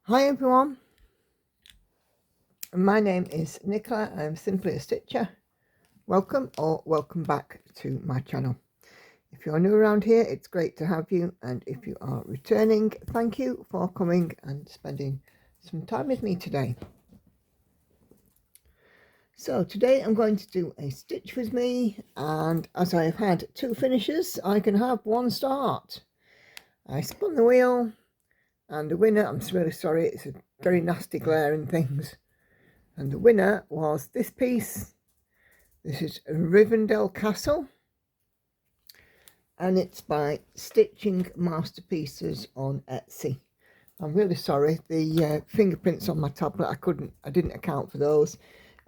Hi everyone, my name is Nicola. I'm simply a stitcher. Welcome or welcome back to my channel. If you're new around here, it's great to have you, and if you are returning, thank you for coming and spending some time with me today. So today I'm going to do a stitch with me, and as I have had 2 finishes, I can have 1 start. I spun the wheel, and the winner, I'm really sorry, it's a very nasty glare and things. And the winner was this piece. This is Rivendell Castle, and it's by Stitching Masterpieces on Etsy. I'm really sorry, the fingerprints on my tablet, I didn't account for those.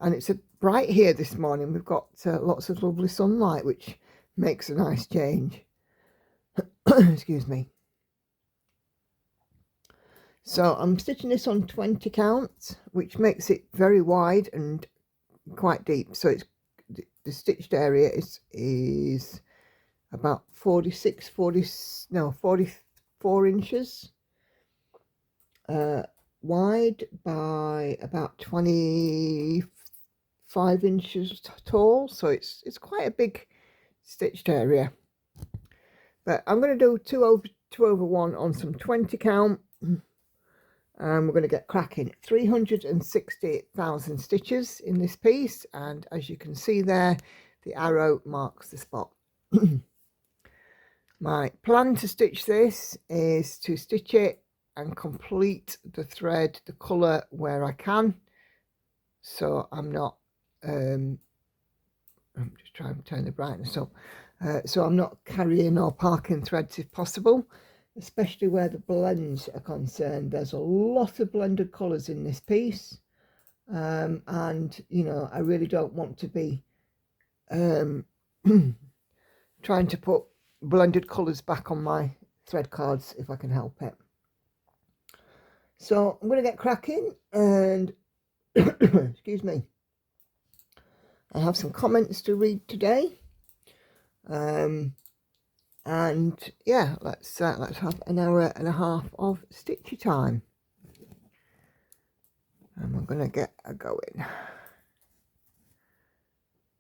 And it's bright here this morning. We've got lots of lovely sunlight, which makes a nice change. Excuse me. So I'm stitching this on 20 count, which makes it very wide and quite deep. So it's the stitched area is about 44 inches wide by about 25 inches tall. So it's quite a big stitched area. But I'm going to do 2 over 1 on some 20 count. And we're going to get cracking. 360,000 stitches in this piece, and as you can see there, the arrow marks the spot. My plan to stitch this is to stitch it and complete the thread, the colour where I can, so I'm not I'm just trying to turn the brightness up, so I'm not carrying or parking threads if possible, especially where the blends are concerned. There's a lot of blended colours in this piece, and you know, I really don't want to be trying to put blended colours back on my thread cards if I can help it. So I'm going to get cracking, and excuse me, I have some comments to read today. And yeah, let's have an hour and a half of stitchy time, and we're gonna get a going.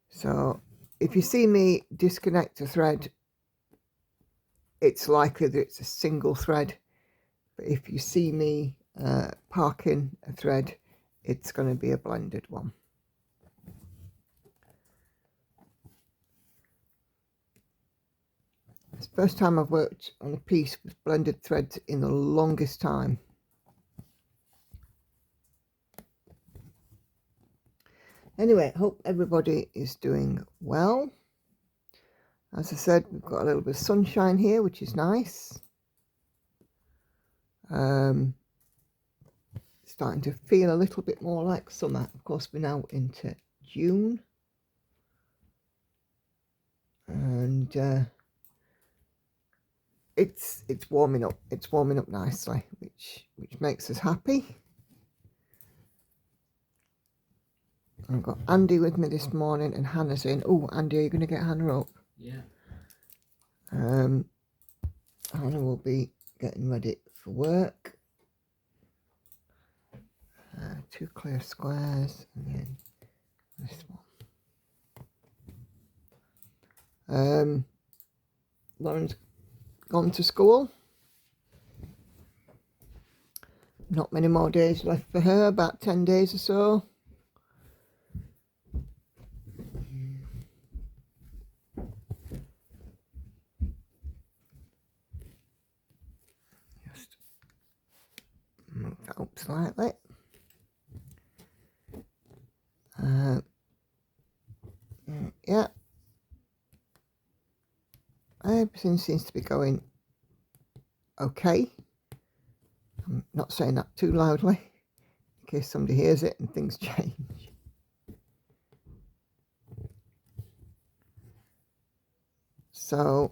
So if you see me disconnect a thread, it's likely that it's a single thread, but if you see me parking a thread, it's going to be a blended one. It's the first time I've worked on a piece with blended threads in the longest time. Anyway, hope everybody is doing well. As I said, we've got a little bit of sunshine here, which is nice. Starting to feel a little bit more like summer. Of course, we're now into June, and it's warming up. It's warming up nicely, which makes us happy. I've got Andy with me this morning, and Hannah's in. Oh, Andy, are you going to get Hannah up? Yeah. Hannah will be getting ready for work. 2 clear squares, and then this one. Lauren's gone to school. Not many more days left for her, about 10 days or so. Just move that up slightly. Yeah, everything seems to be going okay. I'm not saying that too loudly in case somebody hears it and things change. So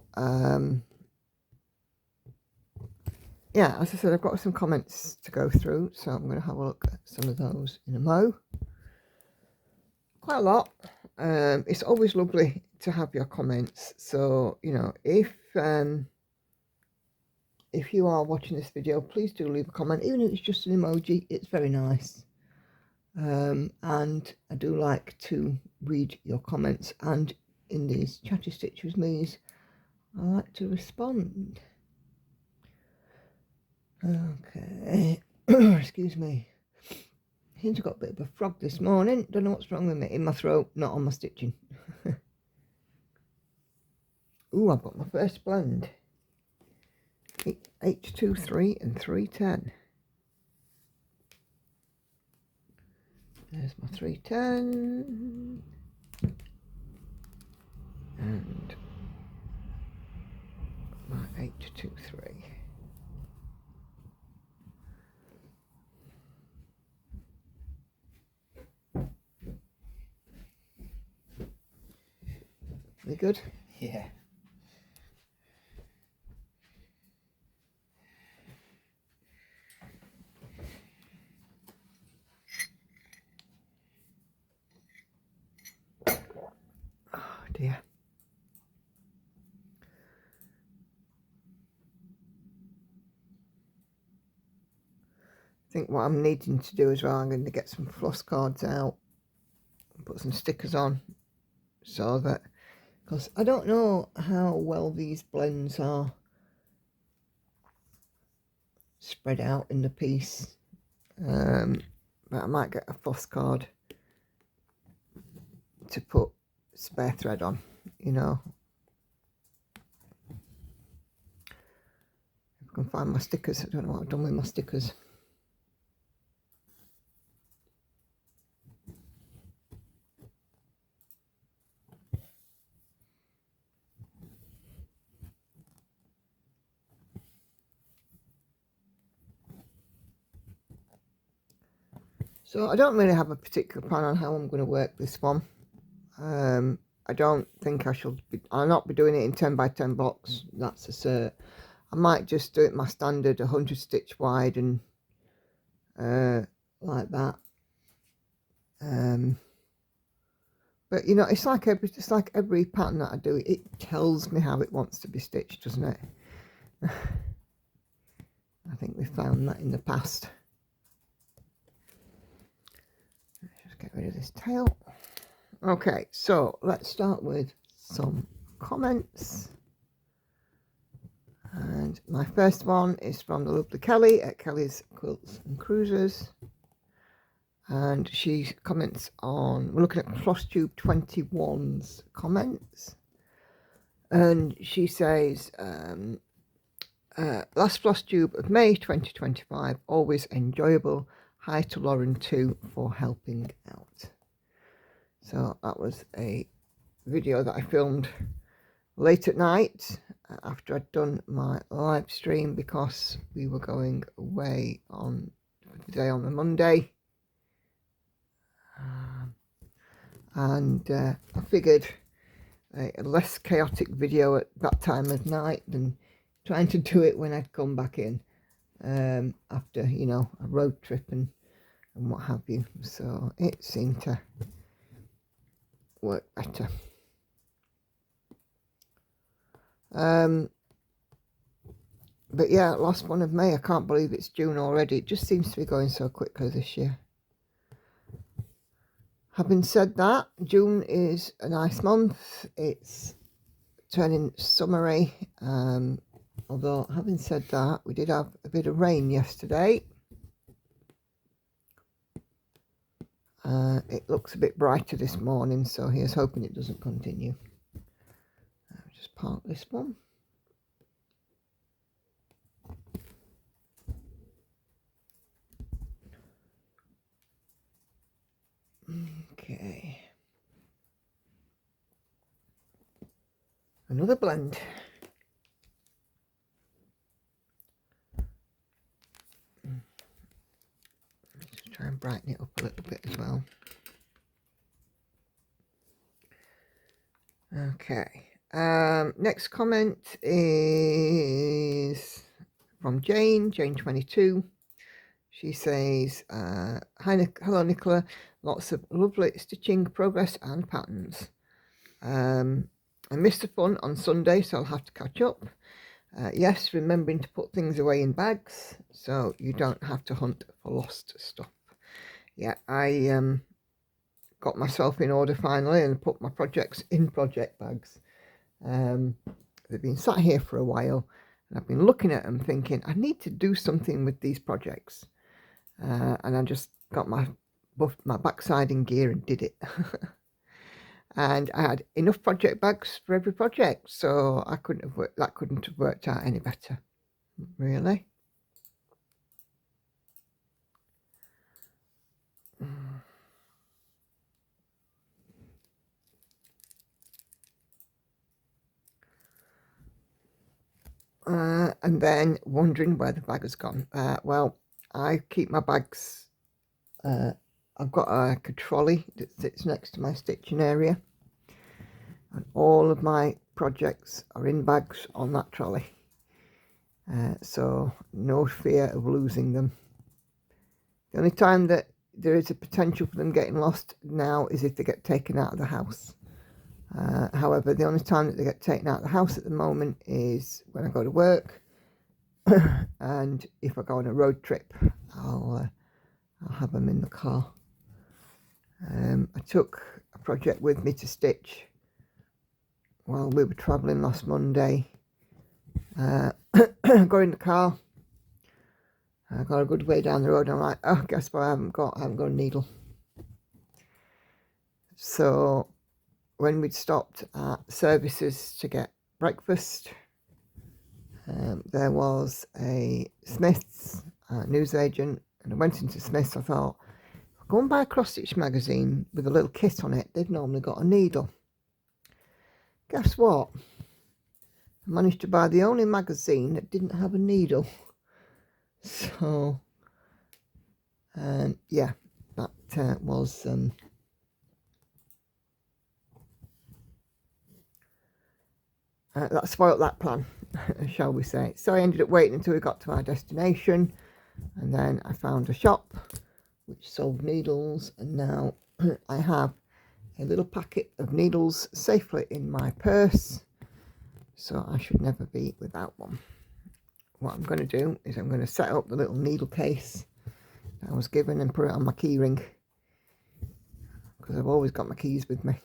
yeah, as I said, I've got some comments to go through, so I'm going to have a look at some of those in a mo. Quite a lot. It's always lovely to have your comments, so you know, if if you are watching this video, please do leave a comment, even if it's just an emoji. It's very nice. And I do like to read your comments, and in these chatty stitch with me's, I like to respond. Okay. Excuse me. I seem to have got a bit of a frog this morning. Don't know what's wrong with me. In my throat, not on my stitching. Ooh, I've got my first blend. H23 and 310. There's my 310. And my H23. They good? Yeah. Oh dear. I think what I'm needing to do as well, I'm going to get some floss cards out and put some stickers on, so that, because I don't know how well these blends are spread out in the piece, but I might get a floss card to put spare thread on, you know. If I can find my stickers. I don't know what I've done with my stickers. So I don't really have a particular plan on how I'm going to work this one. I don't think I'll not be doing it in 10 by 10 blocks, that's a cert. I might just do it my standard 100 stitch wide and like that. But you know, it's like every pattern that I do, it tells me how it wants to be stitched, doesn't it? I think we found that in the past. Let's just get rid of this tail. Okay, so let's start with some comments. And my first one is from the lovely Kelly at Kelly's Quilts and Cruisers. And she comments on, we're looking at Flosstube 21's comments. And she says, last Flosstube of May 2025, always enjoyable. Hi to Lauren too for helping out. So that was a video that I filmed late at night after I'd done my live stream, because we were going away on the day on the Monday. And I figured a less chaotic video at that time of night than trying to do it when I'd come back in after, you know, a road trip and what have you. So it seemed to work better. But yeah, last one of May. I can't believe it's June already. It just seems to be going so quickly this year. Having said that, June is a nice month. It's turning summery. Although, having said that, we did have a bit of rain yesterday. It looks a bit brighter this morning, so here's hoping it doesn't continue. I'll just park this one. Okay. Another blend. Let's try and brighten it up a little bit as well. Okay. Next comment is from Jane22. She says, hello Nicola, lots of lovely stitching progress and patterns. I missed the fun on Sunday, so I'll have to catch up. Yes, remembering to put things away in bags so you don't have to hunt for lost stuff. Yeah, I got myself in order finally and put my projects in project bags. They've been sat here for a while and I've been looking at them thinking I need to do something with these projects. And I just got my backside in gear and did it. And I had enough project bags for every project, so that couldn't have worked out any better, really. And then wondering where the bag has gone. Well, I keep my bags. I've got a trolley that sits next to my stitching area, and all of my projects are in bags on that trolley. So no fear of losing them. The only time that there is a potential for them getting lost now is if they get taken out of the house. However, the only time that they get taken out of the house at the moment is when I go to work, and if I go on a road trip, I'll have them in the car. I took a project with me to stitch while we were travelling last Monday. Got in the car. I got a good way down the road. And I'm like, oh, guess what? I haven't got a needle. So when we'd stopped at services to get breakfast, there was a Smith's newsagent, and I went into Smith's. I thought, I'll go and buy a cross stitch magazine with a little kit on it. They've normally got a needle. Guess what? I managed to buy the only magazine that didn't have a needle. So yeah, that was that spoilt that plan, shall we say. So I ended up waiting until we got to our destination, and then I found a shop which sold needles, and now I have a little packet of needles safely in my purse, so I should never be without one. What I'm going to do is I'm going to set up the little needle case that I was given and put it on my key ring, because I've always got my keys with me.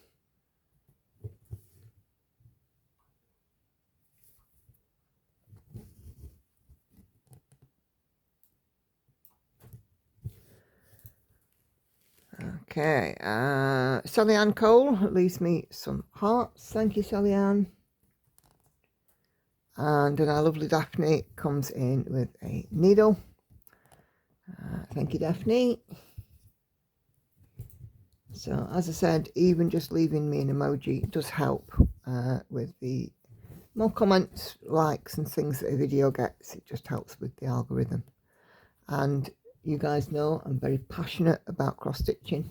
Okay, Sally Ann Cole leaves me some hearts. Thank you, Sally Ann. And then our lovely Daphne comes in with a needle. Thank you, Daphne. So, as I said, even just leaving me an emoji does help with the more comments, likes and things that a video gets. It just helps with the algorithm. And you guys know I'm very passionate about cross stitching,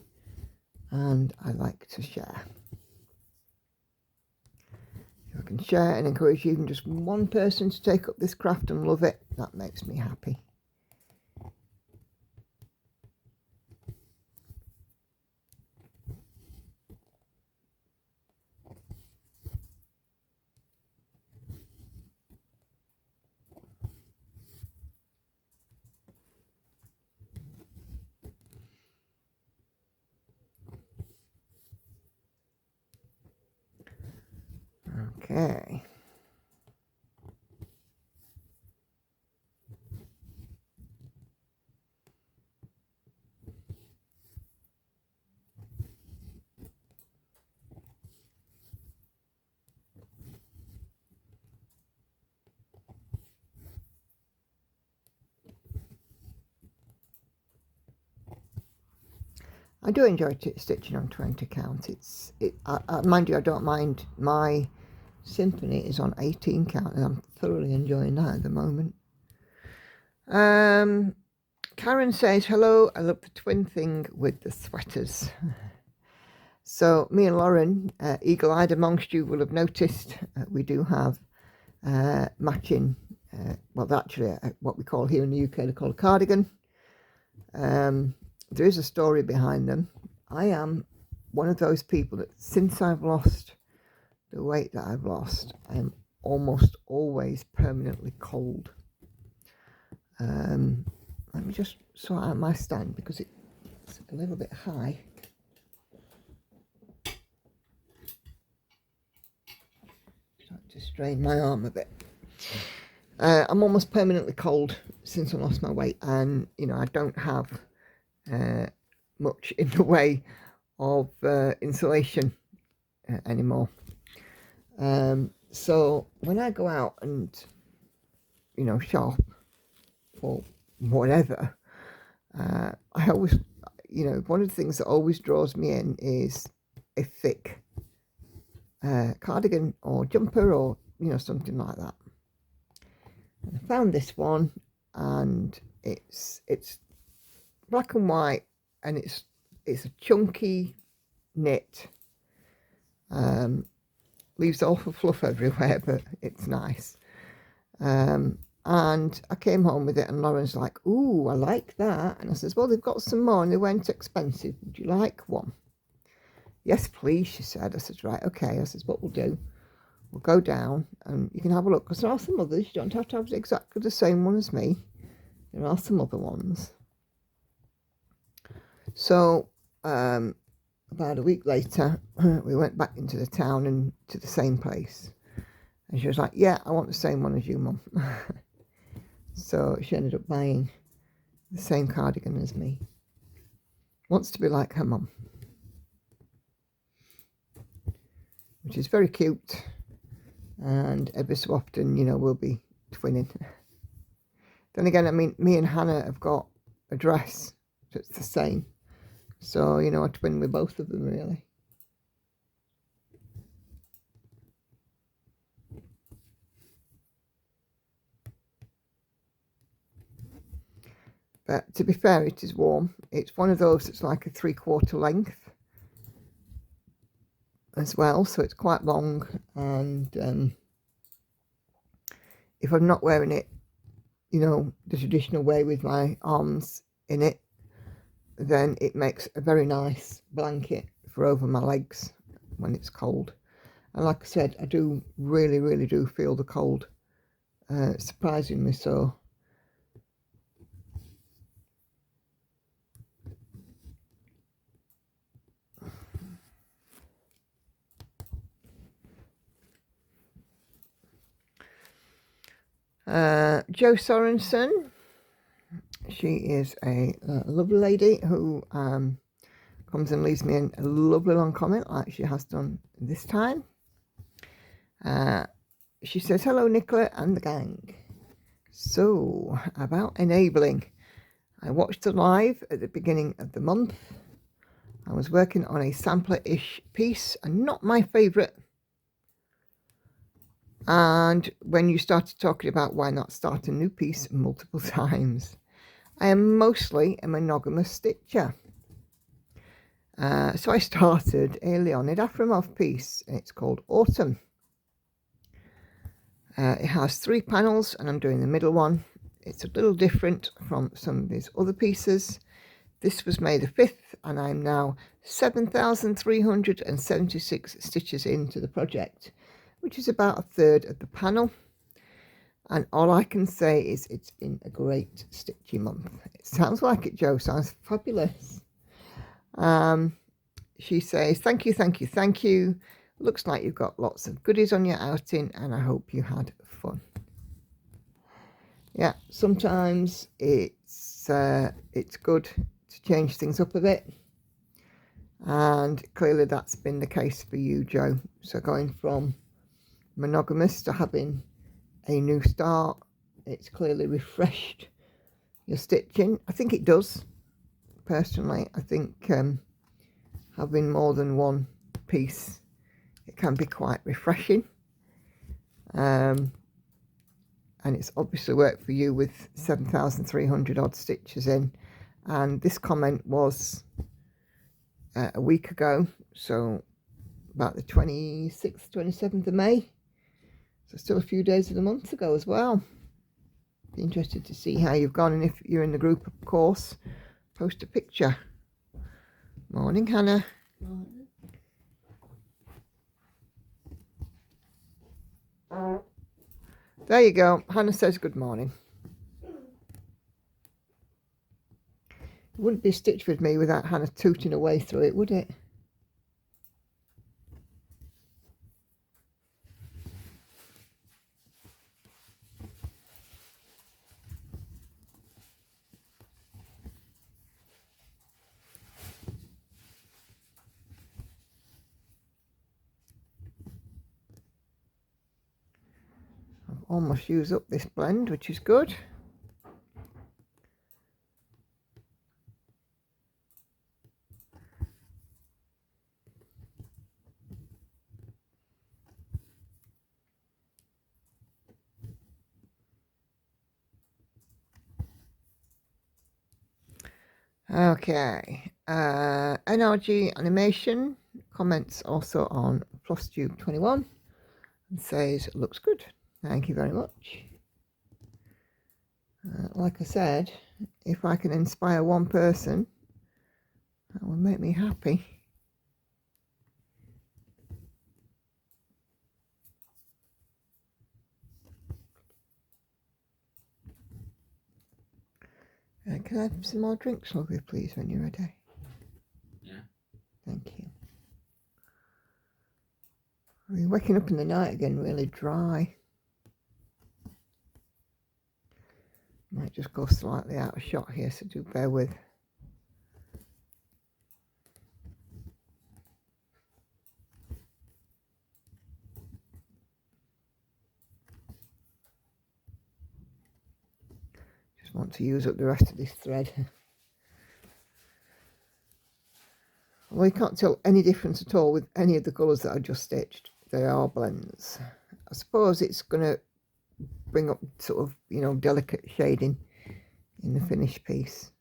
and I like to share. If I can share and encourage even just one person to take up this craft and love it, that makes me happy. Okay. I do enjoy stitching on 20 count. Mind you, I don't mind. My symphony is on 18 count, and I'm thoroughly enjoying that at the moment. Karen says, hello, I love the twin thing with the sweaters. So me and Lauren, eagle-eyed amongst you, will have noticed we do have matching, well, actually what we call here in the UK, they're called a cardigan. There is a story behind them. I am one of those people that since I've lost the weight that I've lost, I'm almost always permanently cold. Let me just sort out my stand because it's a little bit high. Start to strain my arm a bit. I'm almost permanently cold since I lost my weight, and you know, I don't have much in the way of insulation anymore. So when I go out and, you know, shop or whatever, I always, you know, one of the things that always draws me in is a thick cardigan or jumper, or you know, something like that. And I found this one, and it's black and white, and it's a chunky knit. Leaves awful fluff everywhere, but it's nice. And I came home with it, and Lauren's like, "Ooh, I like that." And I says, "Well, they've got some more, and they weren't expensive. Would you like one?" "Yes, please," she said. I said, "Right, okay." I says, "What we'll do, we'll go down, and you can have a look, because there are some others. You don't have to have exactly the same one as me. There are some other ones." So, about a week later, we went back into the town and to the same place. And she was like, "Yeah, I want the same one as you, Mum." So she ended up buying the same cardigan as me. Wants to be like her mum, which is very cute. And every so often, you know, we'll be twinning. Then again, I mean, me and Hannah have got a dress that's the same. So, you know, I twin with both of them, really. But to be fair, it is warm. It's one of those that's like a 3/4 length as well. So it's quite long. And if I'm not wearing it, you know, the traditional way with my arms in it, then it makes a very nice blanket for over my legs when it's cold. And like I said, I do really do feel the cold, surprisingly so. Jo Sorensen, she is a lovely lady who comes and leaves me a lovely long comment, like she has done this time. She says, "Hello, Nicola and the gang. So, about enabling. I watched the live at the beginning of the month. I was working on a sampler-ish piece, and not my favourite. And when you started talking about why not start a new piece multiple times. I am mostly a monogamous stitcher. So I started a Leonid Afremov piece, and it's called Autumn. It has 3 panels, and I'm doing the middle one. It's a little different from some of these other pieces. This was May the 5th, and I'm now 7,376 stitches into the project, which is about a third of the panel. And all I can say is it's been a great stitchy month. It sounds like it, Jo. Sounds fabulous. She says, "Thank you, thank you, thank you. Looks like you've got lots of goodies on your outing, and I hope you had fun." Yeah, sometimes it's good to change things up a bit, and clearly that's been the case for you, Jo. So going from monogamous to having a new start, it's clearly refreshed your stitching. I think it does, personally. I think having more than one piece, it can be quite refreshing. And it's obviously worked for you with 7,300 odd stitches in. And this comment was a week ago, so about the 26th, 27th of May. So still a few days of the month ago as well. Be interested to see how you've gone, and if you're in the group, of course, post a picture. Morning, Hannah. Morning. There you go. Hannah says good morning. It wouldn't be stitched with me without Hannah tooting away through it, would it? I've almost used up this blend, which is good. Okay, NRG Animation comments also on Flosstube 21 and says looks good. Thank you very much. Like I said, if I can inspire one person, that will make me happy. Can I have some more drinks, lovely, please, when you're ready? Yeah. Thank you. We're waking up in the night again, really dry. Might just go slightly out of shot here, so do bear with. Just want to use up the rest of this thread. Well, you can't tell any difference at all with any of the colours that I just stitched. They are blends. I suppose it's going to bring up sort of, you know, delicate shading in the finished piece.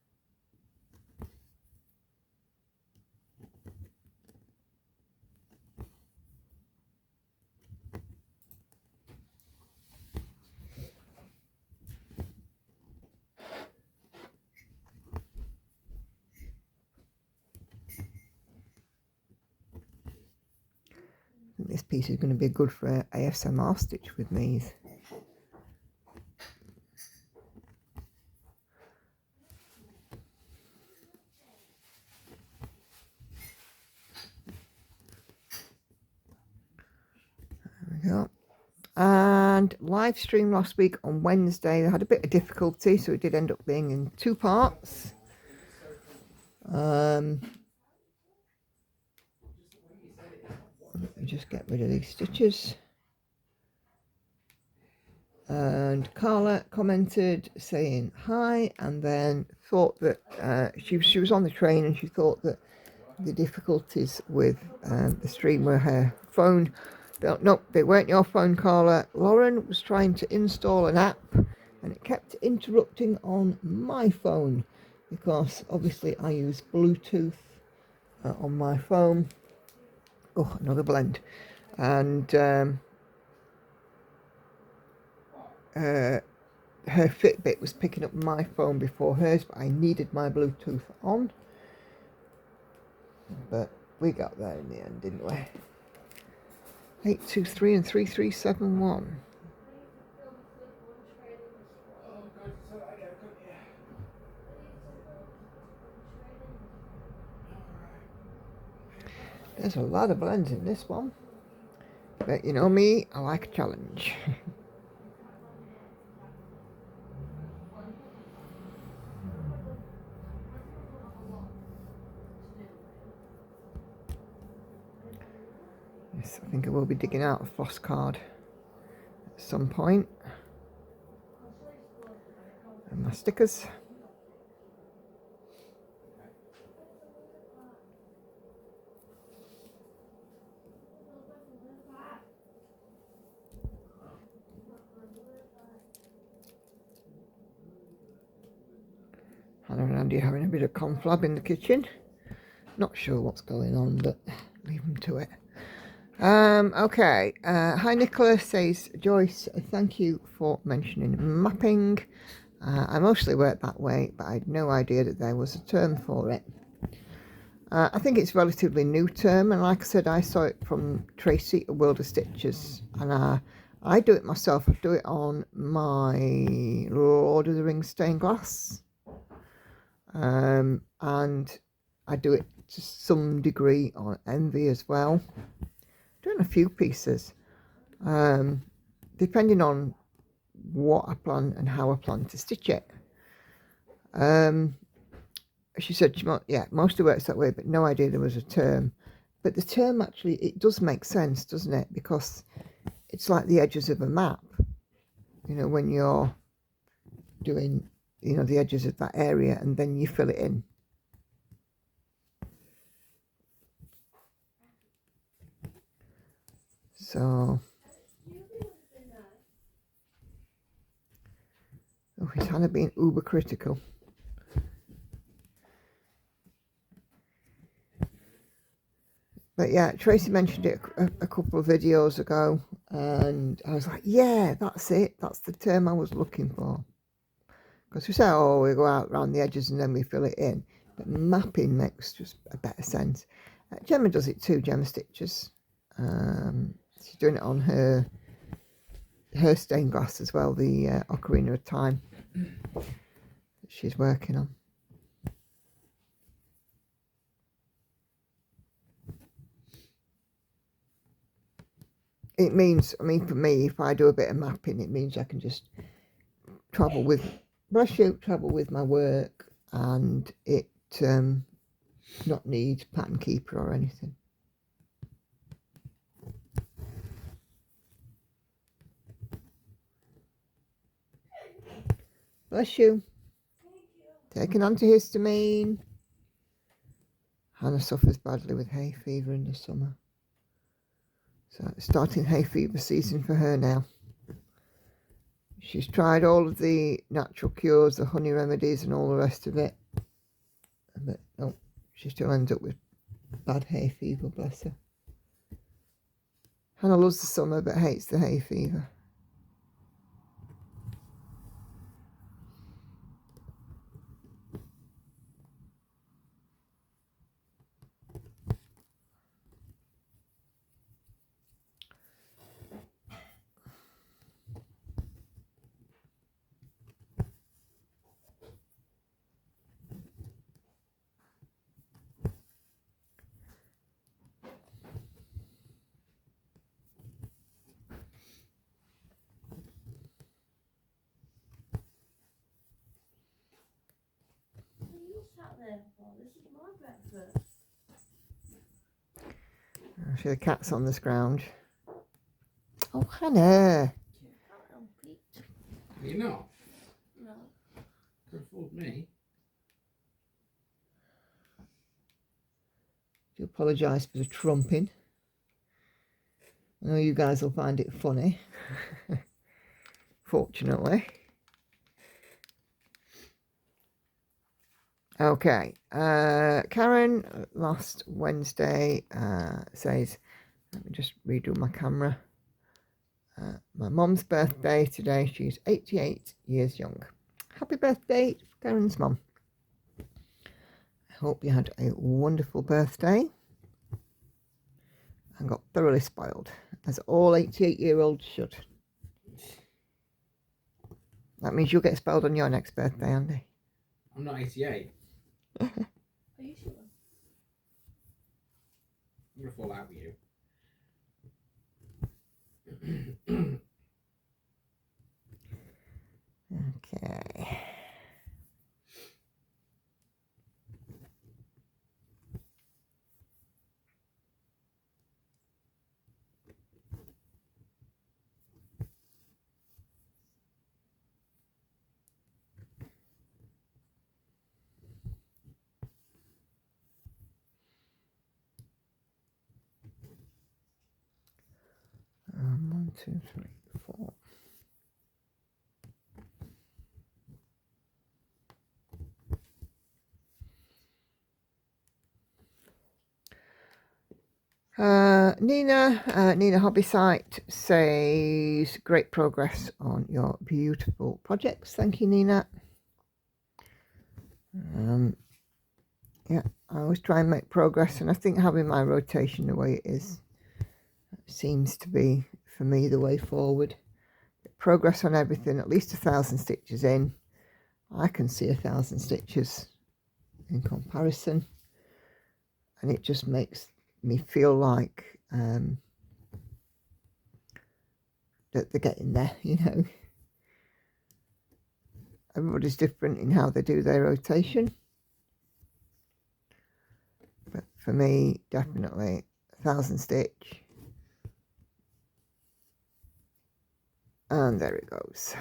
I think this piece is going to be good for ASMR stitch with me. There we go. And live stream last week on Wednesday, I had a bit of difficulty, so it did end up being in 2 parts. Let me just get rid of these stitches. And Carla commented saying hi, and then thought that she was on the train and she thought that the difficulties with the stream were her phone. No, they weren't your phone, Carla. Lauren was trying to install an app and it kept interrupting on my phone because obviously I use Bluetooth on my phone. Oh, another blend. And her Fitbit was picking up my phone before hers, but I needed my Bluetooth on. But we got there in the end, didn't we? 823 and 3371. There's a lot of blends in this one. But you know me, I like a challenge. Yes, I think I will be digging out a floss card at some point. And my stickers. Hannah and Andy having a bit of conflab in the kitchen. Not sure what's going on, but leave them to it. Okay. Hi Nicola, says Joyce. Thank you for mentioning mapping. I mostly work that way, but I had no idea that there was a term for it. I think it's a relatively new term, and like I said, I saw it from Tracy at World of Stitches, and I do it myself. I do it on my Lord of the Rings stained glass. And I do it to some degree on envy as well. Doing a few pieces, depending on what I plan and how I plan to stitch it. She said, yeah, most of it works that way, but no idea there was a term. But the term actually, it does make sense, doesn't it? Because it's like the edges of a map. You know, when you're doing, you know, the edges of that area and then you fill it in. So, oh, he's kind of being uber critical. But yeah, Tracy mentioned it a couple of videos ago, and I was like, yeah, that's it. That's the term I was looking for. Because we say, oh, we go out around the edges and then we fill it in. But mapping makes just a better sense. Gemma does it too, Gemma Stitches. She's doing it on her stained glass as well, the Ocarina of Time that she's working on. It means, I mean, for me, if I do a bit of mapping, it means I can just travel with my work and it not need pattern keeper or anything. Bless you. Take an antihistamine. Hannah suffers badly with hay fever in the summer. So it's starting hay fever season for her now. She's tried all of the natural cures, the honey remedies and all the rest of it. But no, she still ends up with bad hay fever, bless her. Hannah loves the summer but hates the hay fever. This is my breakfast. See the cat's on the scrounge. Oh, Hannah. You're not? No. Could fooled me. Do apologise for the trumping. I know you guys will find it funny. Fortunately. Okay, Karen last Wednesday says, let me just redo my camera. My mum's birthday today. She's 88 years young. Happy birthday, Karen's mum. I hope you had a wonderful birthday and got thoroughly spoiled, as all 88-year-olds should. That means you'll get spoiled on your next birthday, Andy. I'm not 88. Are you sure? I'm going to fall out with you. Okay. One, two, three, four. Nina Hobby Site says, great progress on your beautiful projects. Thank you, Nina. Yeah, I always try and make progress, and I think having my rotation the way it is seems to be for me the way forward. Progress on everything, at least 1,000 stitches in. I can see 1,000 stitches in comparison, and it just makes me feel like that they're getting there, you know. Everybody's different in how they do their rotation, but for me, definitely 1,000 stitch, and there it goes.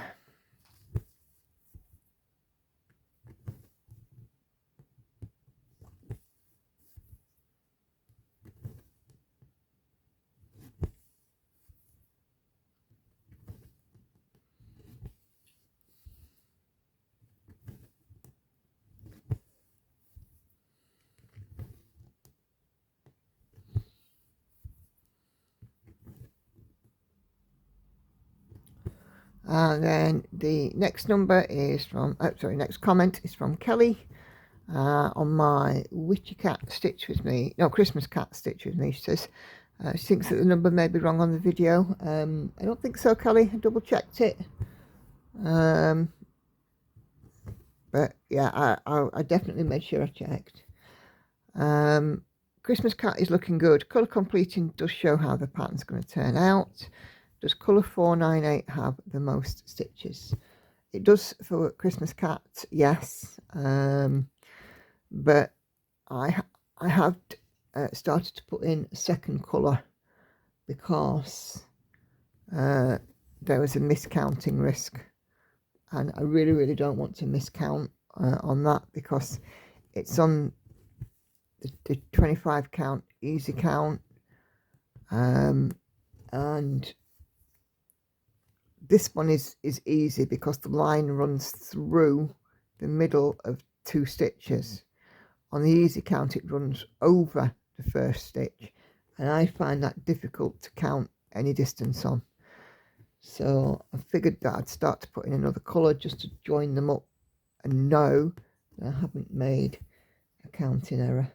And then the next number is from, next comment is from Kelly on my Witchy Cat Stitch With Me, no, Christmas Cat Stitch With Me, she says. She thinks that the number may be wrong on the video. I don't think so, Kelly, I double checked it. But yeah, I definitely made sure I checked. Christmas Cat is looking good. Colour completing does show how the pattern's going to turn out. Does colour 498 have the most stitches? It does for Christmas Cat, yes. But I have started to put in a second colour because there was a miscounting risk, and I really don't want to miscount on that, because it's on the 25 count easy count, and this one is easy because the line runs through the middle of 2 stitches. On the easy count it runs over the first stitch, and I find that difficult to count any distance on. So I figured that I'd start to put in another colour just to join them up and know that I haven't made a counting error.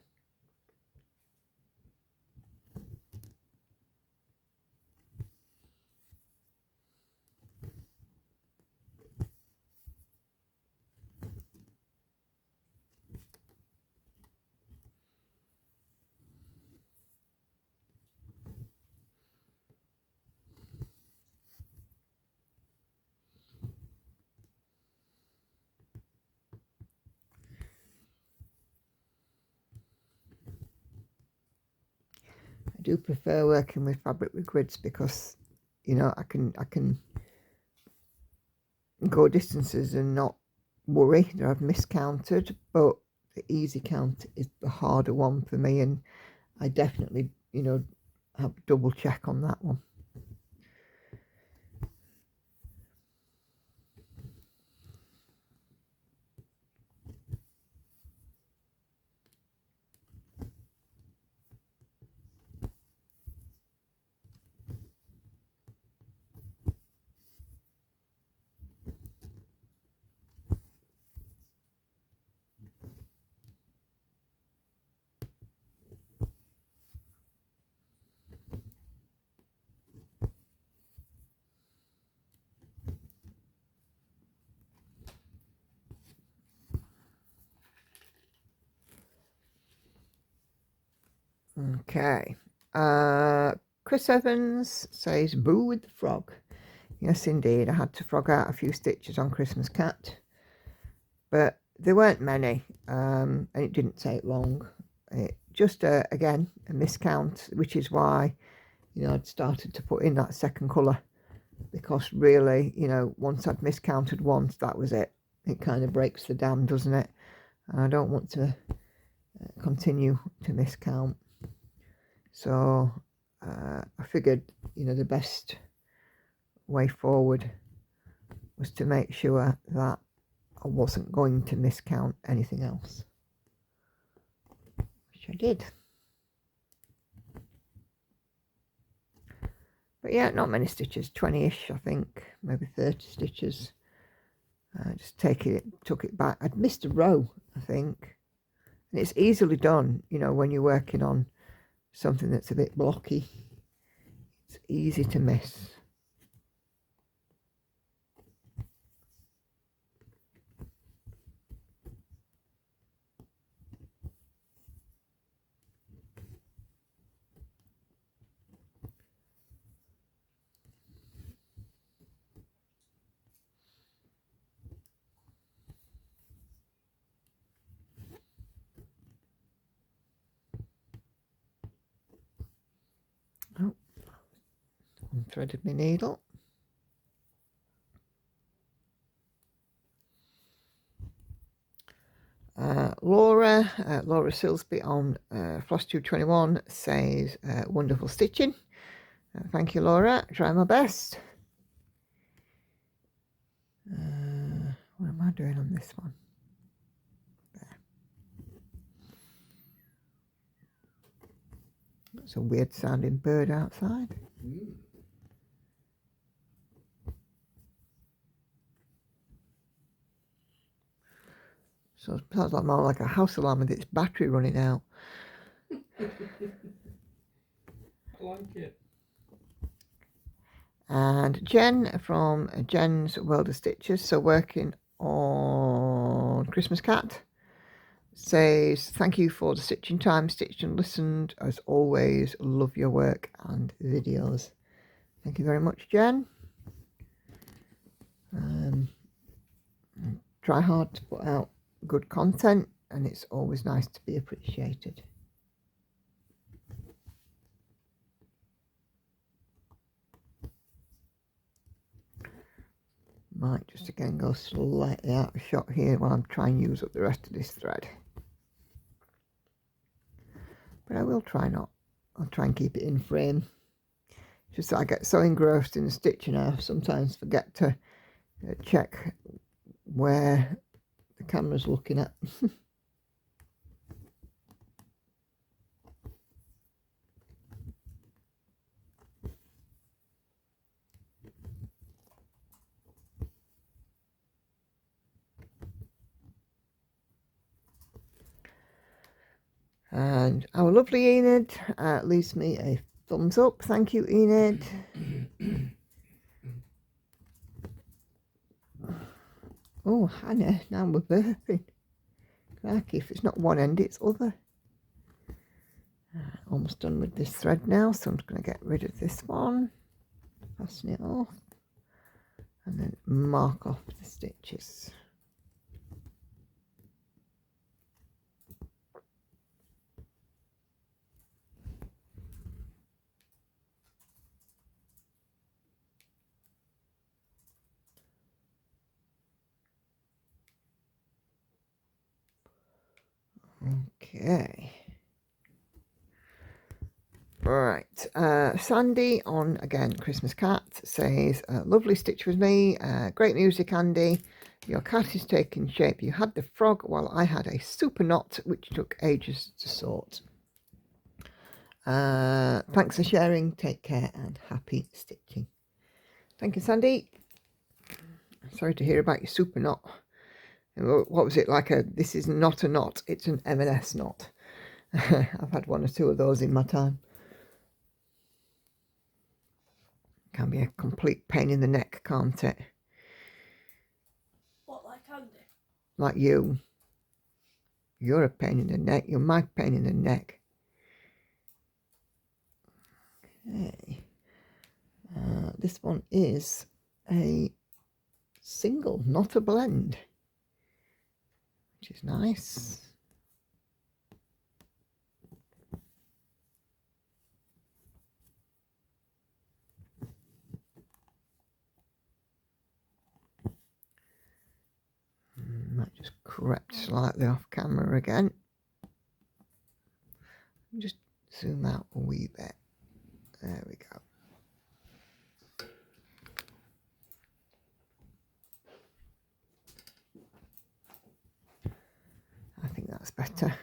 I do prefer working with fabric with grids because, you know, I can go distances and not worry that I've miscounted, but the easy count is the harder one for me, and I definitely, you know, have double check on that one. Okay, Chris Evans says boo with the frog. Yes indeed, I had to frog out a few stitches on Christmas Cat, but there weren't many, and it didn't take long. It just again a miscount, which is why, you know, I'd started to put in that second colour, because really, you know, once I'd miscounted once, that was it. It kind of breaks the dam, doesn't it? And I don't want to continue to miscount. So I figured, you know, the best way forward was to make sure that I wasn't going to miscount anything else, which I did. But yeah, not many stitches, 20-ish I think, maybe 30 stitches. Just took it back. I'd missed a row, I think, and it's easily done, you know, when you're working on something that's a bit blocky. It's easy to miss. threaded my needle. Laura Silsby on Flosstube 21 says wonderful stitching. Thank you, Laura. Try my best. What am I doing on this one? There. That's a weird sounding bird outside. Mm. So it sounds like more like a house alarm with its battery running out. I like it. And Jen from Jen's World of Stitches, so working on Christmas Cat, says thank you for the stitching time, stitched and listened as always, love your work and videos. Thank you very much, Jen. Try hard to put out good content, and it's always nice to be appreciated. Might just again go slightly out of shot here while I'm trying to use up the rest of this thread. But I will try not. I'll try and keep it in frame. Just that I get so engrossed in the stitching, I sometimes forget to check where the camera's looking at. And our lovely Enid leaves me a thumbs up. Thank you, Enid. Oh, Hannah, now we're burping. Crikey, if it's not one end, it's other. Almost done with this thread now, so I'm just going to get rid of this one. Fasten it off. And then mark off the stitches. Okay. Right. Sandy on, again, Christmas Cat says, lovely stitch with me. Great music, Andy. Your cat is taking shape. You had the frog while I had a super knot, which took ages to sort. Thanks for sharing. Take care and happy stitching. Thank you, Sandy. Sorry to hear about your super knot. What was it like? This is not a knot, it's an M&S knot. I've had one or two of those in my time. Can be a complete pain in the neck, can't it? What, like Andy? Like you. You're a pain in the neck. You're my pain in the neck. Okay. This one is a single, not a blend, which is nice. Might just crept slightly off camera again. Just zoom out a wee bit. There we go. I think that's better.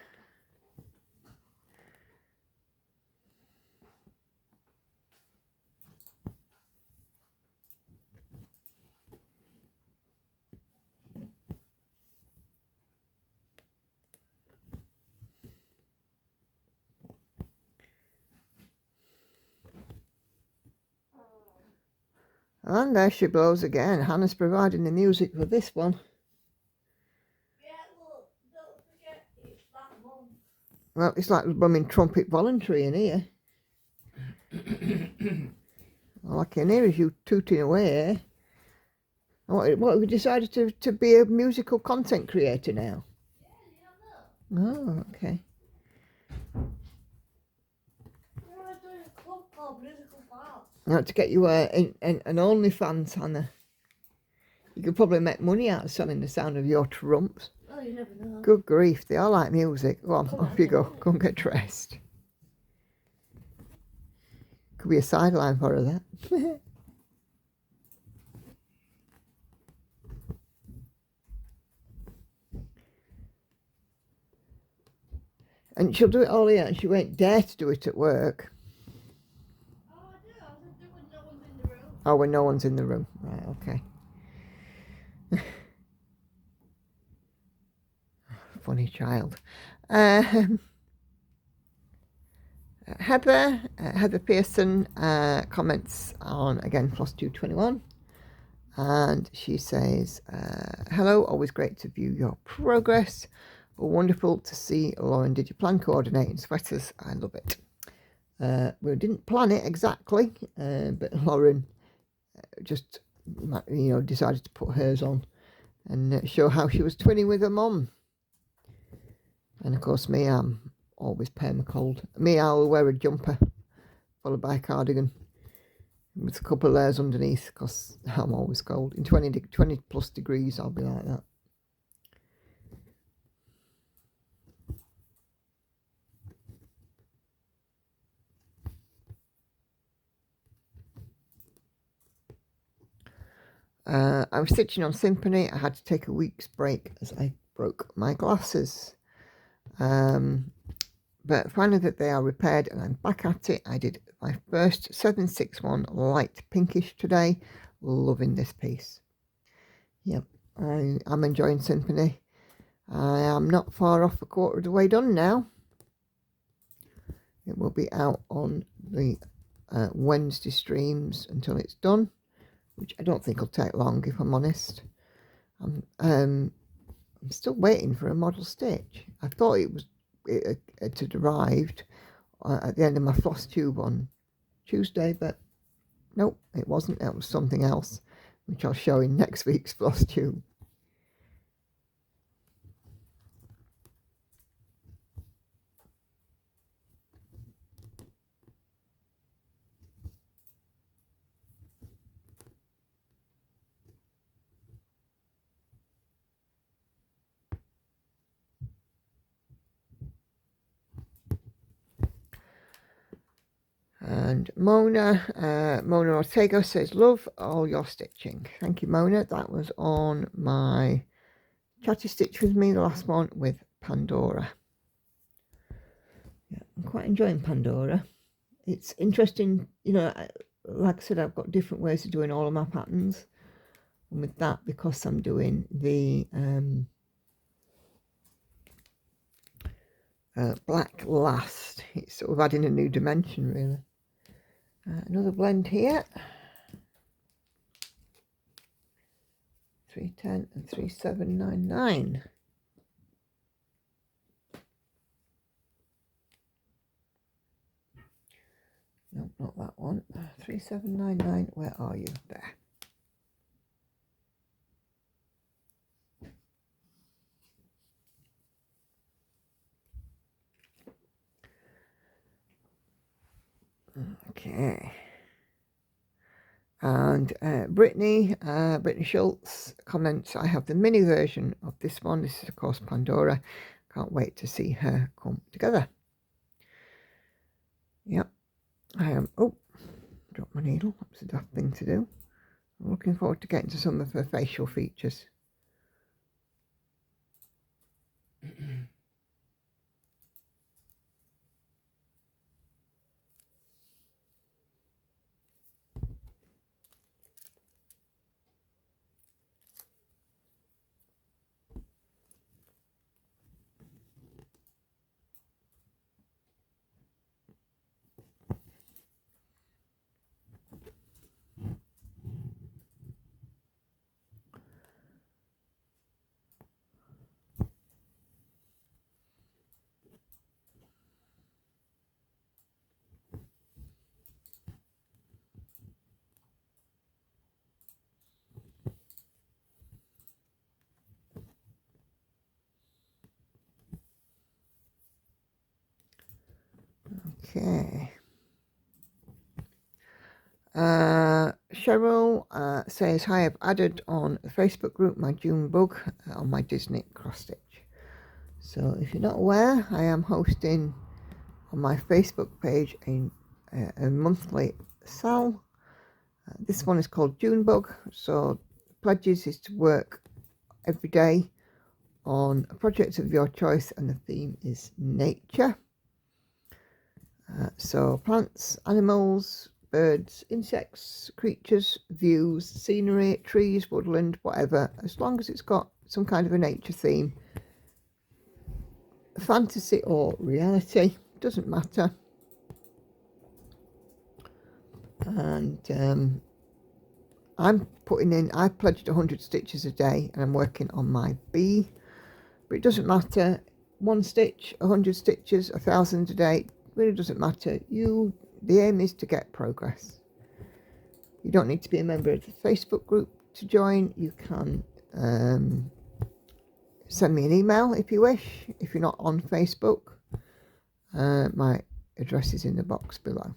And there she blows again. Hannah's providing the music for this one. Yeah, look, don't forget it's that one. Well, it's like bumming trumpet voluntary in here. All I can hear is you tooting away. Eh? What have we decided to be a musical content creator now? Yeah, Oh, okay. we're doing a club called more political parts. I have to get you an OnlyFans, Hannah. You could probably make money out of selling the sound of your trumps. Oh, you never know. Good grief, they all like music. Go on, Come off on, you go. come on. Go and get dressed. Could be a sideline for her, that. And she'll do it all here, and she won't dare to do it at work. Oh, I do. I was just doing no one's in the room. Oh, when no one's in the room. Right, okay. Funny child. Heather Pearson comments on, again, Flosstube 21. And she says, hello, always great to view your progress. Wonderful to see, Lauren. Did you plan coordinating sweaters? I love it. We didn't plan it exactly, but Lauren just, decided to put hers on and show how she was twinning with her mum. And of course, me, I'm always permacold. Me, I'll wear a jumper followed by a cardigan with a couple of layers underneath because I'm always cold. In 20 plus degrees, I'll be like that. I was stitching on Symphony. I had to take a week's break as I broke my glasses. But finally that they are repaired and I'm back at it. I did my first 761 light pinkish today. Loving this piece. Yep, I'm enjoying Symphony. I am not far off a quarter of the way done now. It will be out on the Wednesday streams until it's done, which I don't think will take long, if I'm honest. I'm still waiting for a model stitch. I thought it had arrived at the end of my Flosstube on Tuesday, but nope, it wasn't. It was something else, which I'll show in next week's Flosstube. And Mona Ortega says, love all your stitching. Thank you, Mona. That was on my Chatty Stitch with me, the last one with Pandora. Yeah, I'm quite enjoying Pandora. It's interesting, like I said, I've got different ways of doing all of my patterns. And with that, because I'm doing the black last, it's sort of adding a new dimension, really. Another blend here, 310 and 3799. No, not that one. 3799. Where are you? There. Okay. And Brittany Schultz comments, I have the mini version of this one. This is, of course, Pandora. Can't wait to see her come together. Yep. I am, dropped my needle. That's a daft thing to do. I'm looking forward to getting to some of her facial features. Okay. Cheryl says, hi, I've added on the Facebook group my June bug on my Disney cross stitch. So if you're not aware, I am hosting on my Facebook page a monthly sale. This one is called June bug. So pledges is to work every day on a project of your choice, and the theme is nature. So plants, animals, birds, insects, creatures, views, scenery, trees, woodland, whatever, as long as it's got some kind of a nature theme, fantasy or reality, doesn't matter. And I'm putting in, I pledged 100 stitches a day, and I'm working on my bee, but it doesn't matter, 1 stitch, 100 stitches, 1,000 a day, really doesn't matter. The aim is to get progress. You don't need to be a member of the Facebook group to join. You can send me an email if you wish, if you're not on Facebook. My address is in the box below.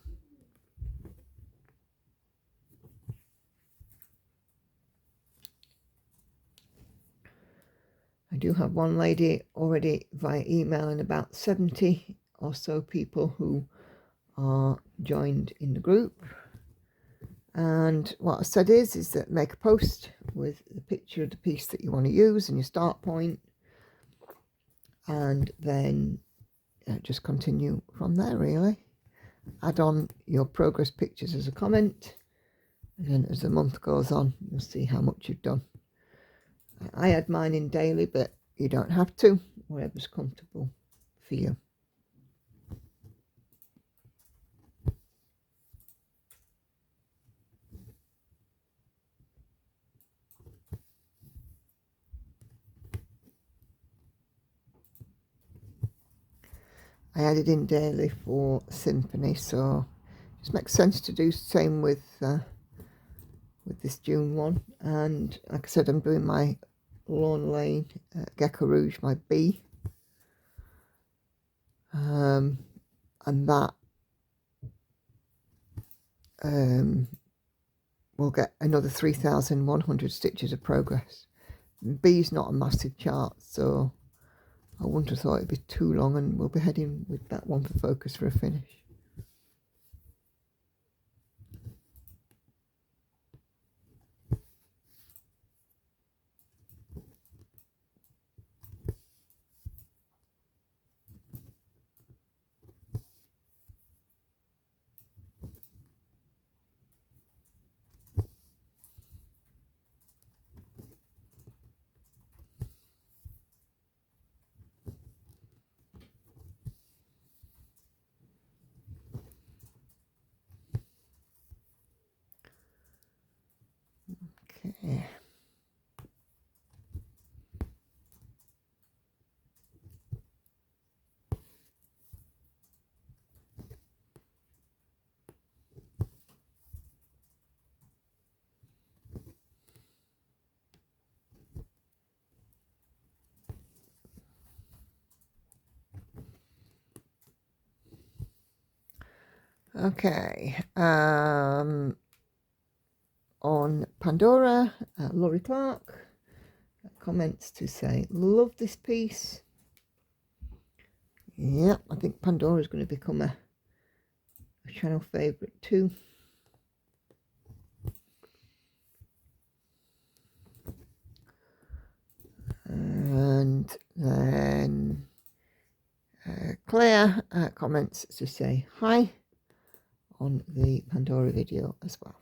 I do have one lady already via email and about 70 or so people who are joined in the group. And what I said is that make a post with the picture of the piece that you want to use and your start point, and then just continue from there really. Add on your progress pictures as a comment, and then as the month goes on you'll see how much you've done. I add mine in daily, but you don't have to, whatever's comfortable for you. I added in daily for Symphony, so it just makes sense to do the same with this June one. And like I said, I'm doing my Lorna Laine Geckorouge, my bee, and that will get another 3,100 stitches of progress. Bee's not a massive chart, so I wouldn't have thought it'd be too long, and we'll be heading with that one for focus for a finish. Okay. Okay, on Pandora, Laurie Clark comments to say, love this piece. Yeah, I think Pandora is going to become a channel favourite too. And then Claire comments to say hi on the Pandora video as well.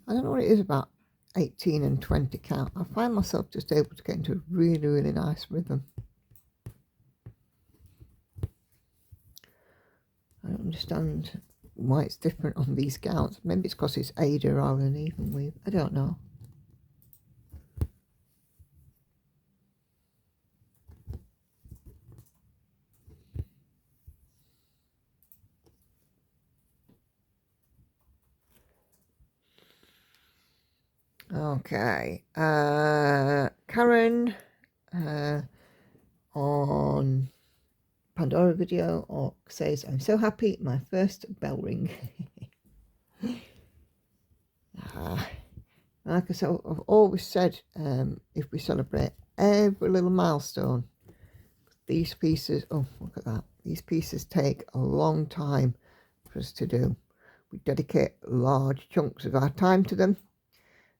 I don't know what it is about 18 and 20 count. I find myself just able to get into a really, really nice rhythm. I don't understand why it's different on these gowns. Maybe it's because it's Ada rather than evenweave. I don't know. Okay, Karen on Pandora video or says, I'm so happy, my first bell ring. Like I said, I've always said, if we celebrate every little milestone, these pieces, oh look at that, these pieces take a long time for us to do. We dedicate large chunks of our time to them.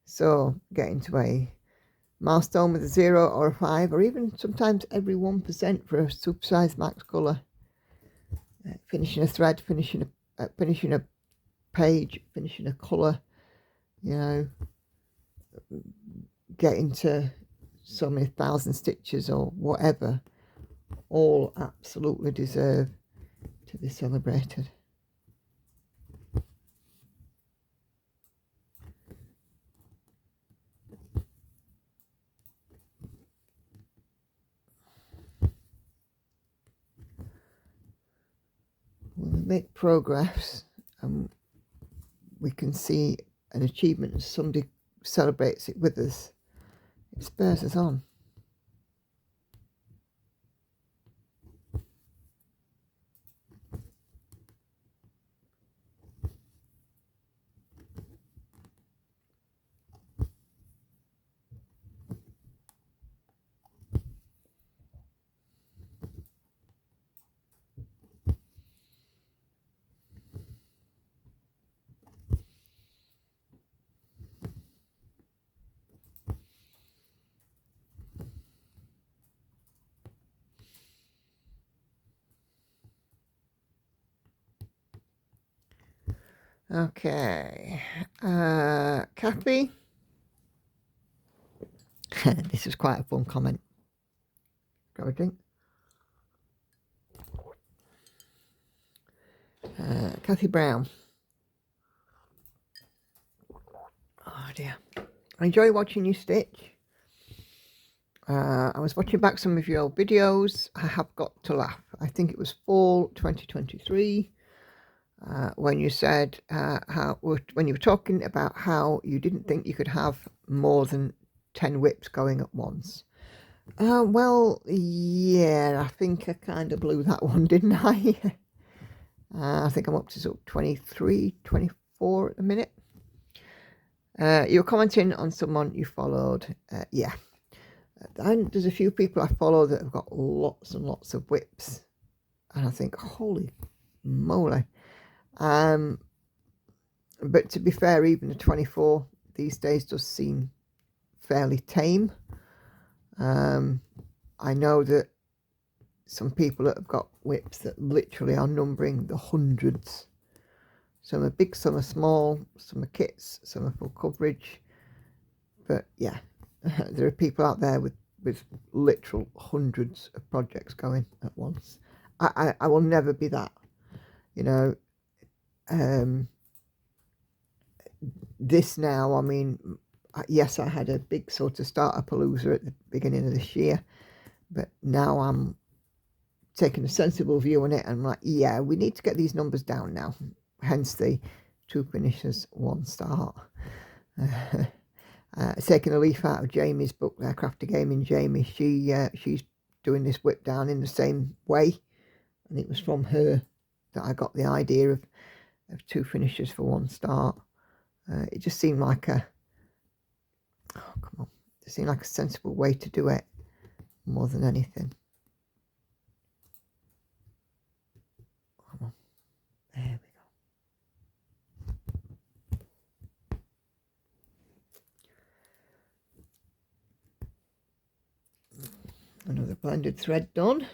So getting to a milestone with a 0 or a 5, or even sometimes every 1% for a supersized max colour, finishing a thread, finishing a page, finishing a colour, you know, getting to so many thousand stitches or whatever, all absolutely deserve to be celebrated. When we make progress and we can see an achievement and somebody celebrates it with us, it spurs us on. Okay, Kathy. This is quite a fun comment. Grab a drink. Kathy Brown. Oh dear. I enjoy watching you stitch. I was watching back some of your old videos. I have got to laugh. I think it was fall 2023. When you said when you were talking about how you didn't think you could have more than 10 whips going at once. Well, yeah, I think I kind of blew that one, didn't I? I think I'm up to sort of 23, 24 at the minute. You were commenting on someone you followed. Yeah. And there's a few people I follow that have got lots and lots of whips. And I think, holy moly. But to be fair, even a 24 these days does seem fairly tame. I know that some people that have got whips that literally are numbering the hundreds. Some are big, some are small, some are kits, some are full coverage. But yeah, there are people out there with literal hundreds of projects going at once. I will never be that, you know. This now, I mean, yes, I had a big sort of starter palooza at the beginning of this year, but now I'm taking a sensible view on it, and I'm like, yeah, we need to get these numbers down now. Hence the 2 finishes, 1 start. Taking a leaf out of Jamie's book there, Crafty Gaming Jamie. She's doing this whip down in the same way, and it was from her that I got the idea of 2 finishes for 1 start. It just seemed like a it seemed like a sensible way to do it more than anything. Come on, there we go. Another blended thread done.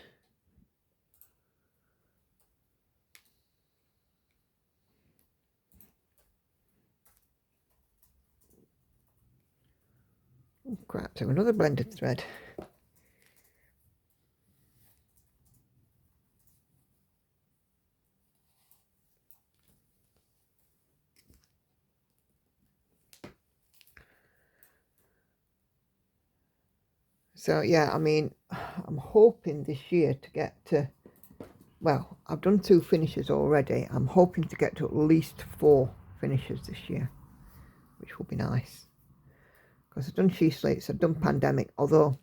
Oh, crap, so another blended thread. So yeah, I mean, I'm hoping this year to get to, well, I've done 2 finishes already. I'm hoping to get to at least 4 finishes this year, which will be nice. Because I've done sheath slates, I've done Pandemic, although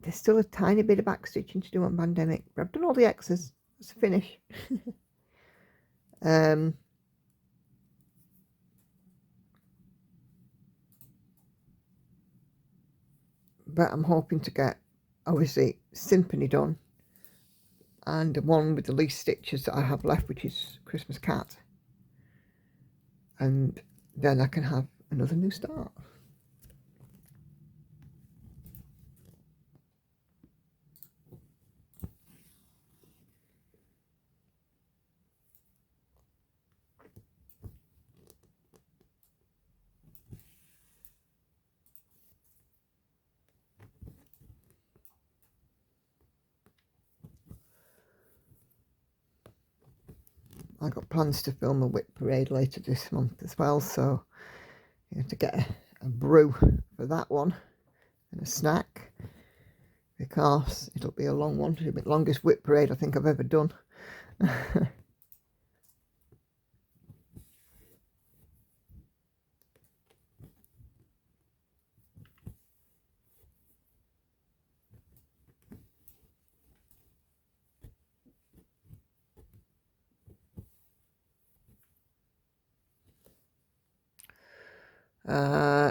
there's still a tiny bit of back stitching to do on Pandemic, but I've done all the X's. It's a finish. But I'm hoping to get, obviously, Symphony done, and one with the least stitches that I have left, which is Christmas Cat, and then I can have another new start. I got plans to film a whip parade later this month as well, so you have to get a brew for that one and a snack, because it'll be a long one. It'll be the longest whip parade I think I've ever done.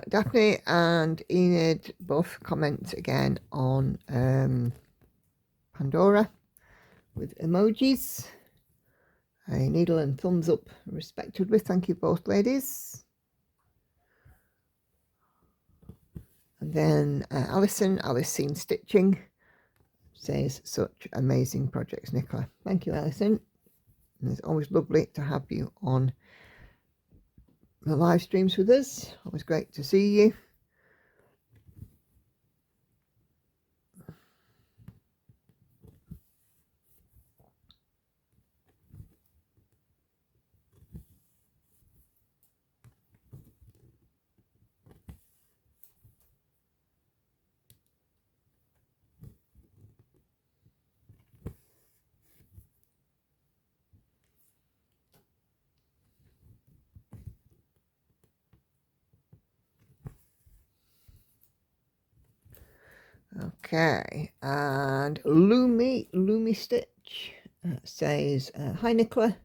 Daphne and Enid both comment again on Pandora with emojis. A needle and thumbs up respectively. Thank you both ladies. And then Alison, Alice Seen Stitching, says such amazing projects, Nicola. Thank you, Alison. And it's always lovely to have you on the live streams with us. Always great to see you. Okay, and Loomy Stitch says, hi Nicola,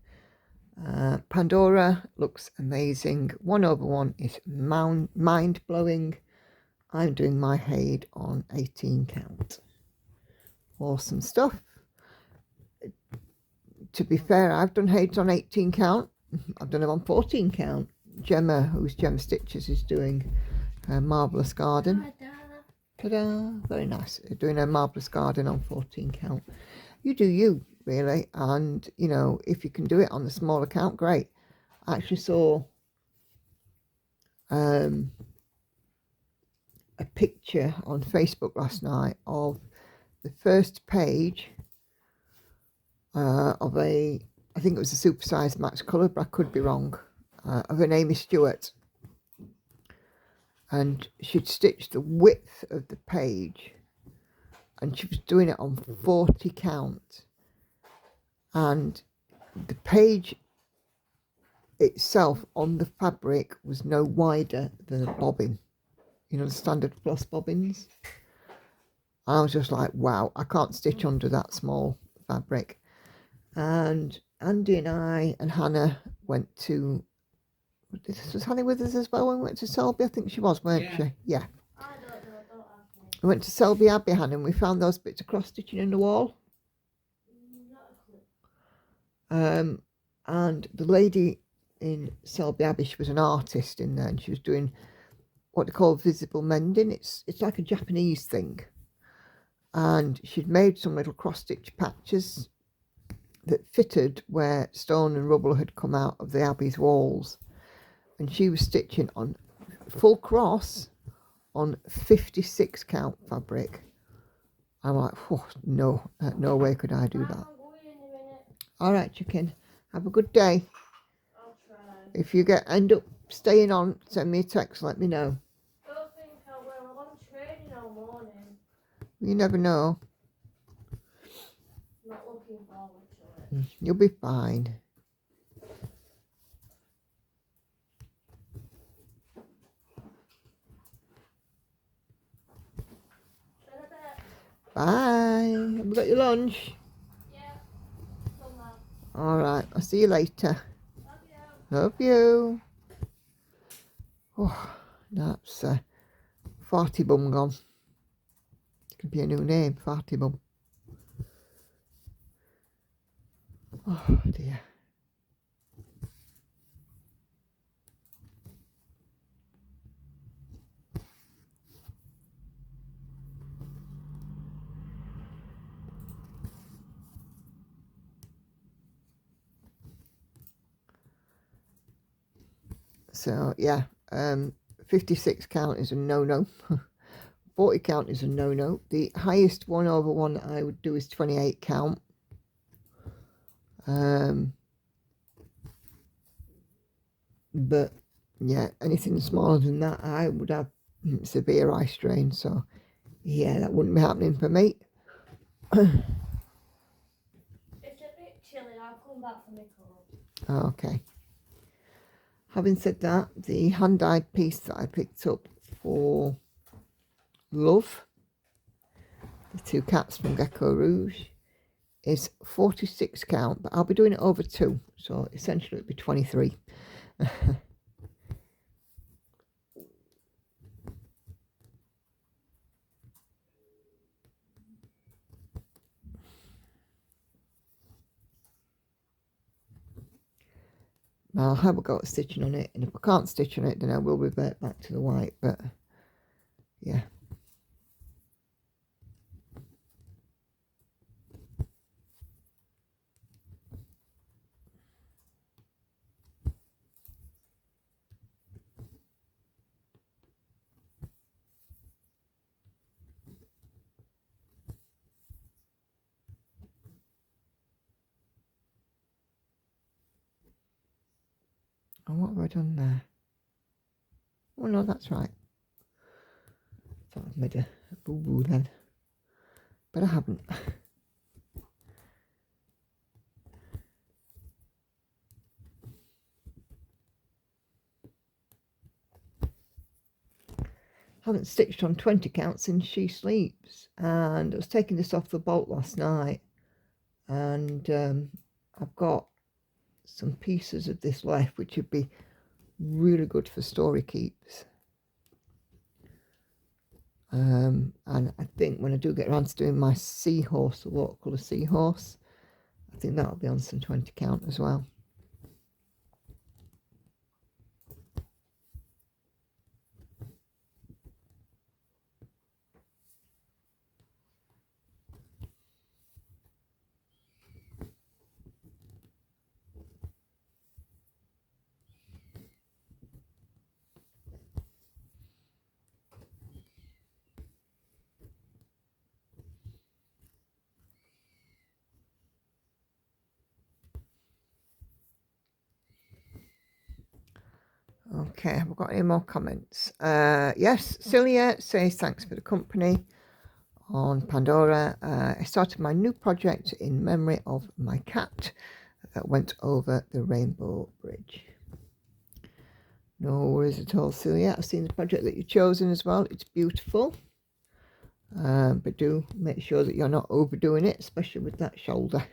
Pandora looks amazing. 1/1 is mind-blowing. I'm doing my Haid on 18 count. Awesome stuff. To be fair, I've done Haids on 18 count. I've done them on 14 count. Gemma, who's Gemma Stitches, is doing her Marvellous Garden. Ta-da! Very nice. Doing a Marvellous Garden on 14 count. You do you, really. And, you know, if you can do it on the small account, great. I actually saw a picture on Facebook last night of the first page of a, I think it was a supersized Max Colour, but I could be wrong, of an Amy Stewart. And she'd stitched the width of the page, and she was doing it on 40 count, and the page itself on the fabric was no wider than a bobbin, you know, the standard floss bobbins. I was just like, wow, I can't stitch under that small fabric. And Andy and I and Hannah went to, was Hannah with us as well when we went to Selby? I think she was, weren't she? Yeah. I don't know, don't ask me. We went to Selby Abbey, Hannah, and we found those bits of cross stitching in the wall. Not a clue. And the lady in Selby Abbey, she was an artist in there, and she was doing what they call visible mending. It's like a Japanese thing, and she'd made some little cross stitch patches that fitted where stone and rubble had come out of the abbey's walls, and she was stitching on full cross on 56 count fabric. I'm like, oh, no, no way could I do that. I'm going in a minute. All right, chicken. Have a good day. I'll try. If you end up staying on, send me a text. Let me know. Don't think I will. I'm training all morning. You never know. Not looking forward to it. You'll be fine. In a bit. Bye. Have you got your lunch? Yeah. Till now. All right. I'll see you later. Love you. Love you. Oh, that's 40 bum gone. It could be a new name, 40 bum. Oh dear. So yeah, 56 count is a no-no. 40 count is a no-no. The highest 1/1 that I would do is 28 count. But yeah, anything smaller than that, I would have severe eye strain. So yeah, that wouldn't be happening for me. It's a bit chilly. I'll come back for my coat. Okay. Having said that, the hand-dyed piece that I picked up for Love, the two cats from Geckorouge, is 46 count, but I'll be doing it over 2, so essentially it'll be 23. I'll have a go at stitching on it, and if I can't stitch on it, then I will revert back to the white, but yeah. Oh, what have I done there? Oh no, that's right. Thought I'd made a boo-boo then, but I haven't. Haven't stitched on 20 count since she sleeps, and I was taking this off the bolt last night, and I've got some pieces of this left which would be really good for story keeps. And I think when I do get around to doing my seahorse, the watercolour seahorse, I think that'll be on some 20 count as well. Okay, have we got any more comments? Yes, Celia says thanks for the company on Pandora. I started my new project in memory of my cat that went over the Rainbow Bridge. No worries at all, Celia. I've seen the project that you've chosen as well. It's beautiful. But do make sure that you're not overdoing it, especially with that shoulder.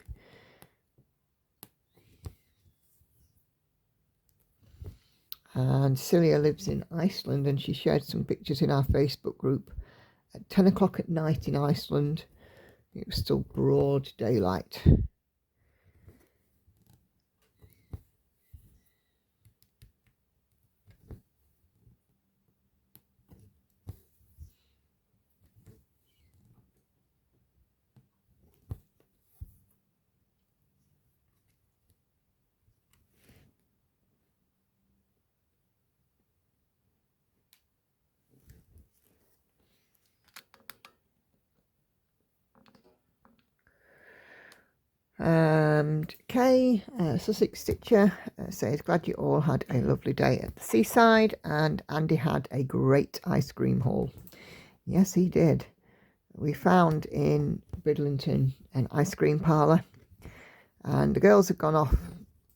And Celia lives in Iceland, and she shared some pictures in our Facebook group at 10 o'clock at night in Iceland. It was still broad daylight. And Kay, Sussex Stitcher, says, glad you all had a lovely day at the seaside, and Andy had a great ice cream haul. Yes, he did. We found in Bridlington an ice cream parlour, and the girls have gone off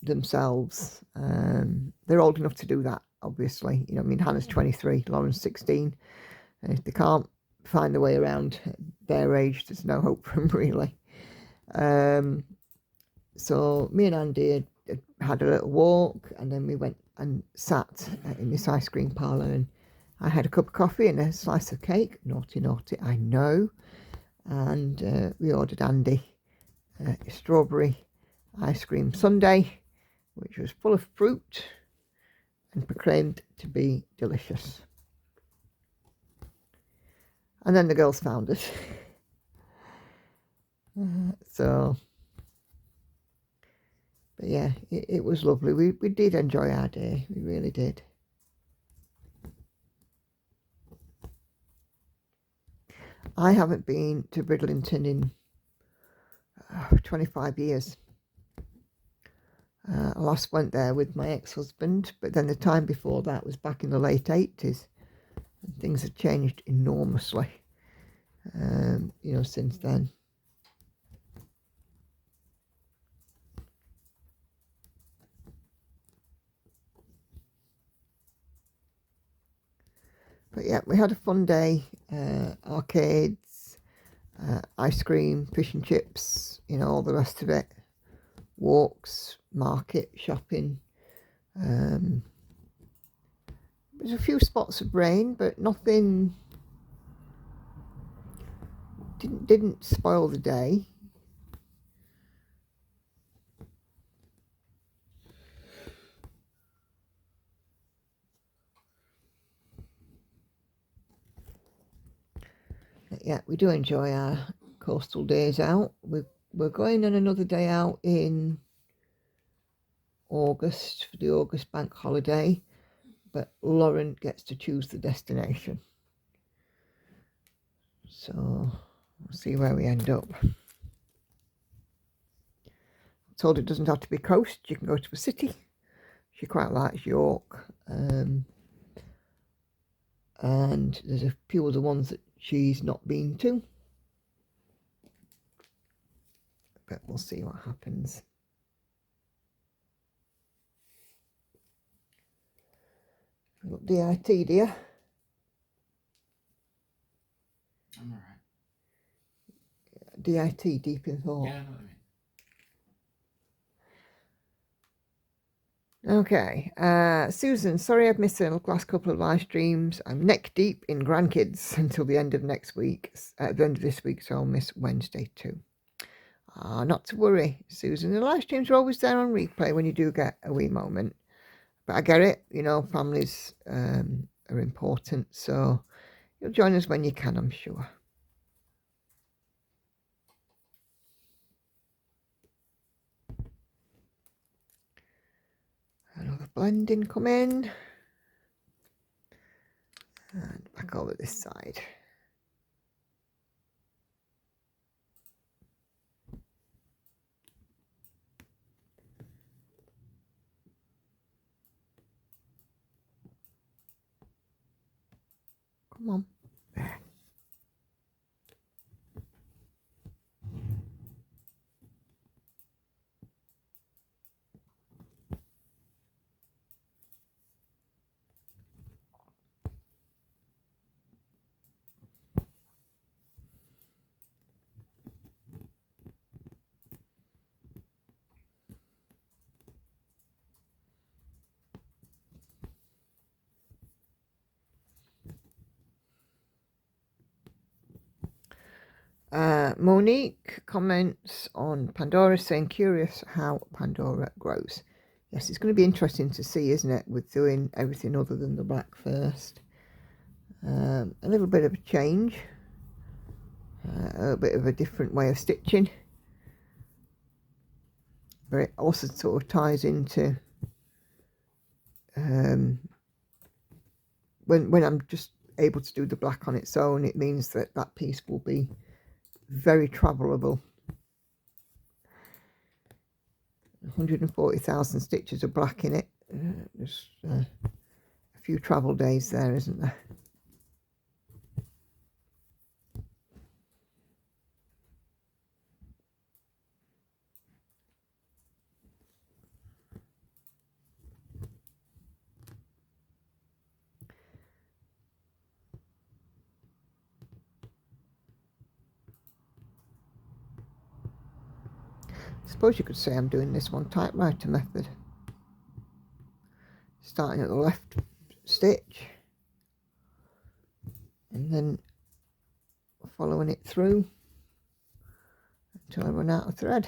themselves. They're old enough to do that, obviously. You know, I mean, Hannah's 23, Lauren's 16, and if they can't find their way around their age, there's no hope for them, really. So me and Andy had a little walk, and then we went and sat in this ice cream parlour, and I had a cup of coffee and a slice of cake. Naughty, naughty, I know. And we ordered Andy a strawberry ice cream sundae, which was full of fruit and proclaimed to be delicious. And then the girls found us. But yeah, it was lovely. We did enjoy our day. We really did. I haven't been to Bridlington in 25 years. I last went there with my ex-husband, but then the time before that was back in the late 80s. And things have changed enormously, you know, since then. But yeah, we had a fun day. Arcades, ice cream, fish and chips, you know, all the rest of it. Walks, market, shopping. There's a few spots of rain, but nothing didn't spoil the day. But yeah, we do enjoy our coastal days out. We're going on another day out in August for the August bank holiday, but Lauren gets to choose the destination. So we'll see where we end up. I told her it doesn't have to be coast, you can go to a city. She quite likes York. And there's a few other ones that she's not been to. But we'll see what happens. Look, DIT, dear. I'm alright. DIT, deep in thought. Yeah, I know what I mean. Okay, Susan, sorry I've missed the last couple of live streams. I'm neck deep in grandkids until the end of next week, at the end of this week, so I'll miss Wednesday too. Not to worry, Susan. The live streams are always there on replay when you do get a wee moment. But I get it, you know, families are important, so you'll join us when you can, I'm sure. Another blending come in. And back over this side. Come on. There. Monique comments on Pandora saying, curious how Pandora grows. Yes, it's going to be interesting to see, isn't it, with doing everything other than the black first. A little bit of a change, a little bit of a different way of stitching, but it also sort of ties into when I'm just able to do the black on its own, it means that that piece will be very travelable. 140,000 stitches of black in it. There's a few travel days there, isn't there? I suppose you could say I'm doing this one typewriter method. Starting at the left stitch and then following it through until I run out of thread.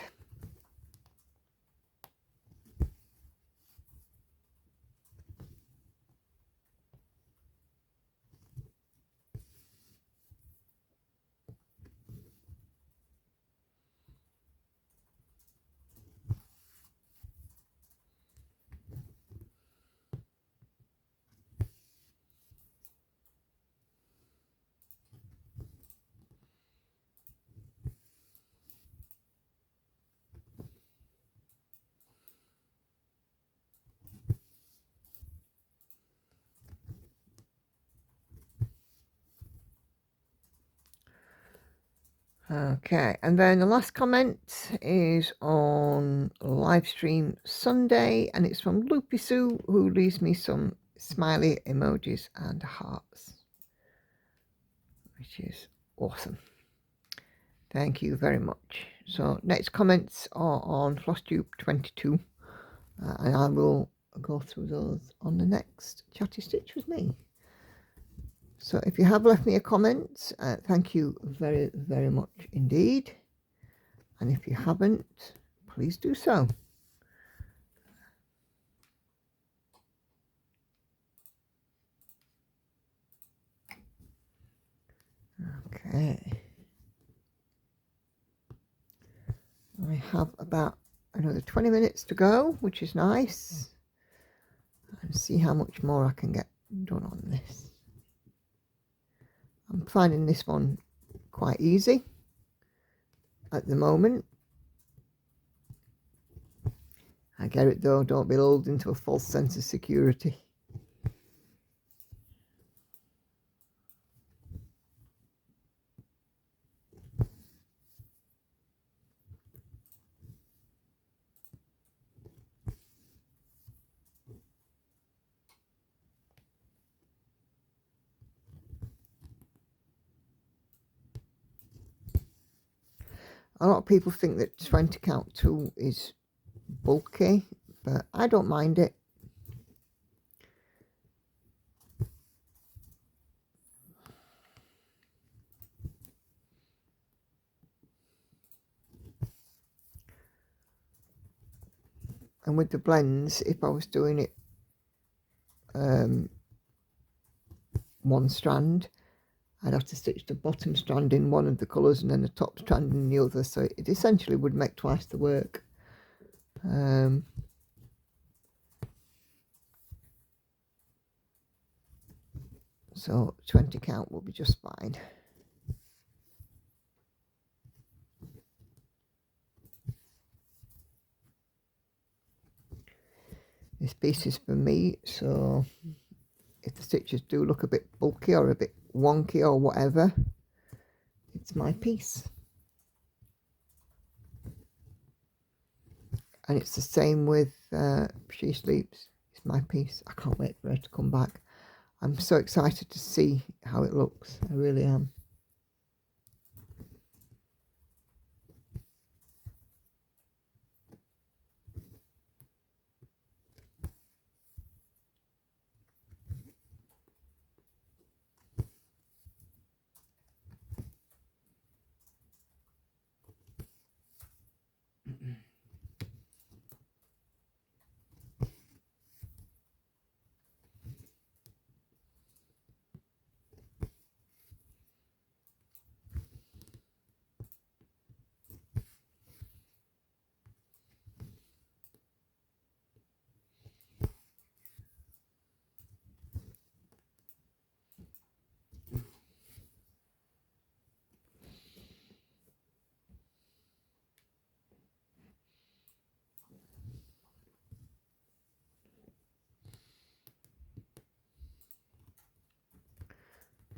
Okay, and then the last comment is on live stream Sunday, and it's from Loopy Sue, who leaves me some smiley emojis and hearts, which is awesome. Thank you very much. So next comments are on Flosstube 22, and I will go through those on the next Chatty Stitch with me. So if you have left me a comment, thank you very, very much indeed. And if you haven't, please do so. Okay. I have about another 20 minutes to go, which is nice. And see how much more I can get done on this. I'm finding this one quite easy at the moment. I get it though, don't be lulled into a false sense of security. A lot of people think that 20 count tool is bulky, but I don't mind it. And with the blends, if I was doing it one strand, I'd have to stitch the bottom strand in one of the colours and then the top strand in the other, so it essentially would make twice the work. So 20 count will be just fine. This piece is for me, so if the stitches do look a bit bulky or a bit wonky or whatever, it's my piece. And it's the same with She Sleeps. It's my piece. I can't wait for her to come back. I'm so excited to see how it looks. I really am.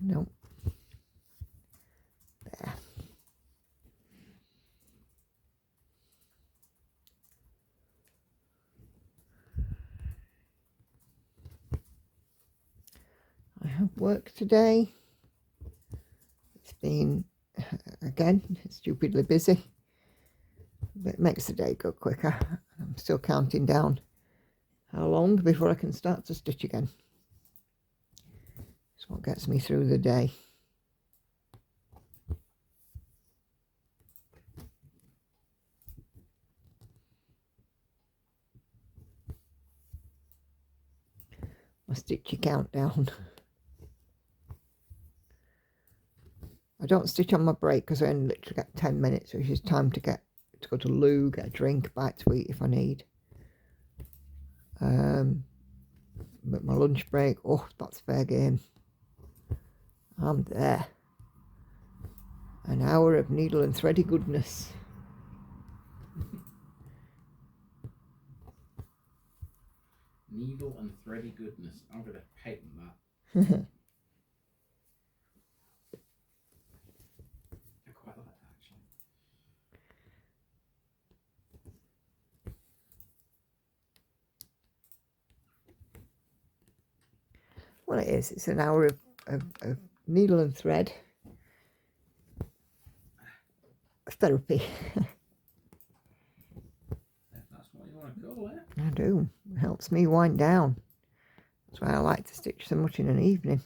No. There. I have work today. It's been, again, stupidly busy. But it makes the day go quicker. I'm still counting down how long before I can start to stitch again. It's what gets me through the day. My stitchy countdown. I don't stitch on my break because I only literally get 10 minutes, which is time to go to loo, get a drink, bite to eat if I need. But my lunch break, oh, that's fair game. I'm there. An hour of needle and thready goodness. Needle and thready goodness. I'm going to patent that. I quite like that, actually. Well, it is. It's an hour of needle and thread. Therapy. If that's what you want to call it. I do. It helps me wind down. That's why I like to stitch so much in an evening.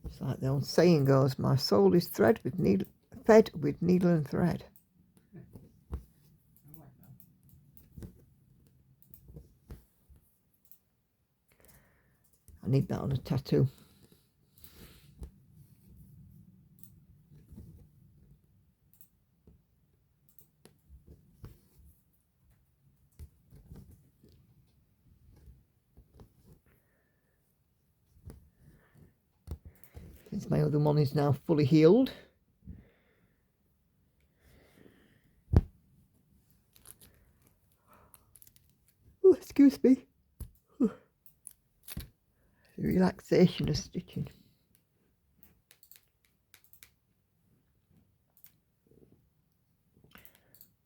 It's like the old saying goes, my soul is fed with needle and thread. I like that. I need that on a tattoo. Since my other one is now fully healed. Oh, excuse me. The relaxation of stitching.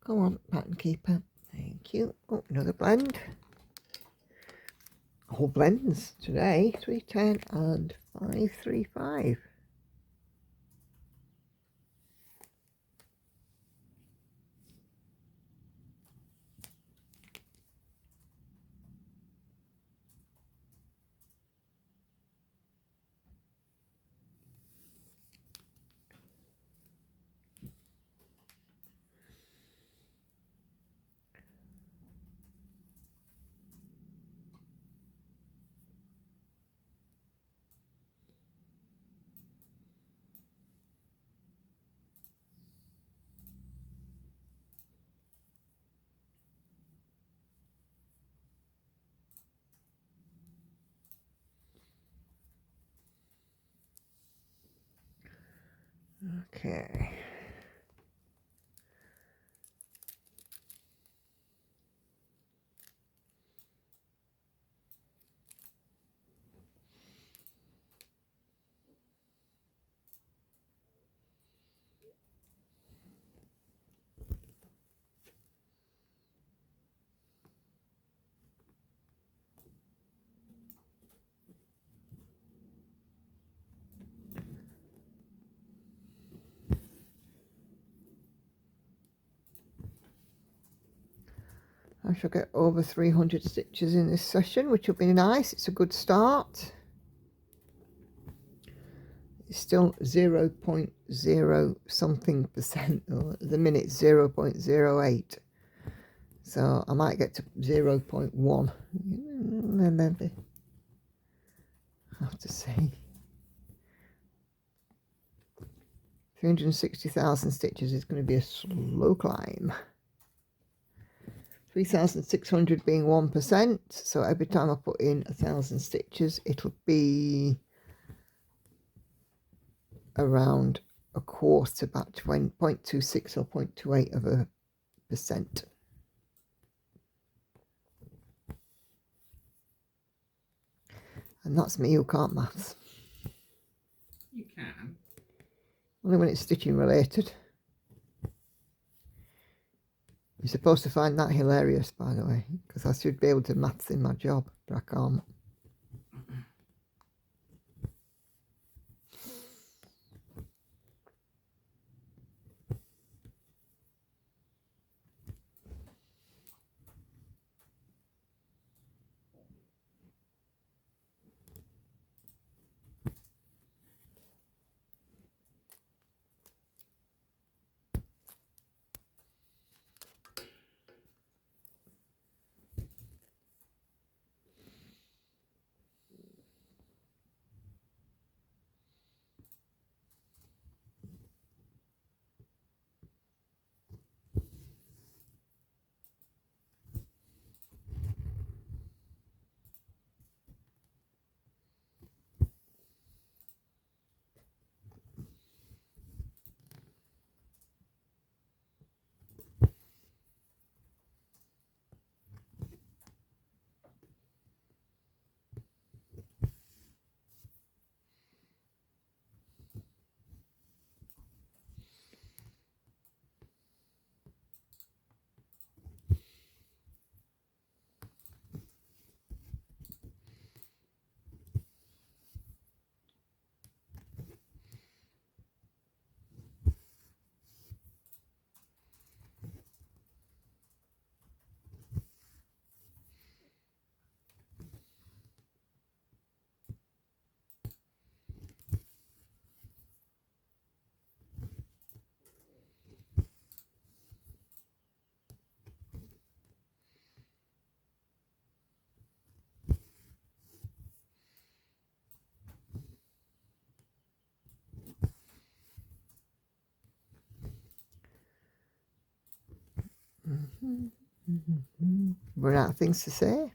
Come on, pattern keeper. Thank you. Oh, another blend. Whole blends today. 310 and 535. Okay. I shall get over 300 stitches in this session, which will be nice. It's a good start. It's still 0.0 something percent, or at the minute 0.08. So I might get to 0.1. Maybe. I have to see. 360,000 stitches is going to be a slow climb. 3,600 being 1%. So every time I put in 1,000 stitches, it'll be around a quarter, about 0.26 or 0.28 of a percent. And that's me who can't maths. You can. Only when it's stitching related. You're supposed to find that hilarious, by the way, because I should be able to maths in my job, but I can't. Run out of things to say.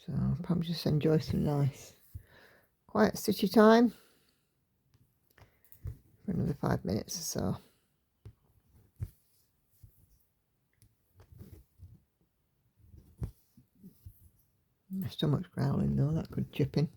So I'll probably just enjoy some nice quiet stitchy time for another 5 minutes or so. My stomach's growling though, that could chip in.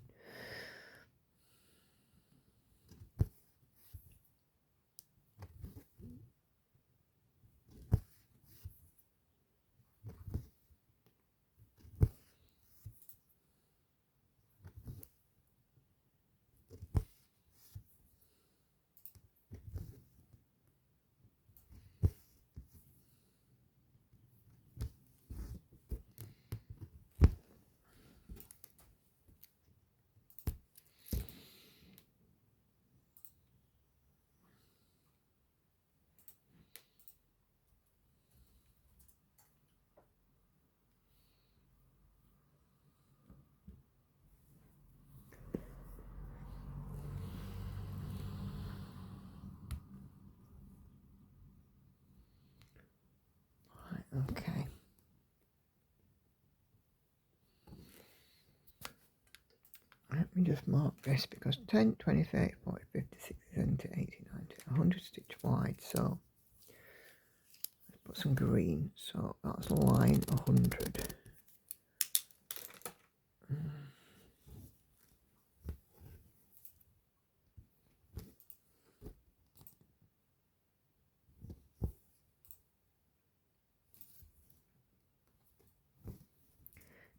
Okay. Let me just mark this because 10, 20, 30, 40, 50, 60, 70, 80, 90, 100 stitch wide. So let's put some green. So that's line 100.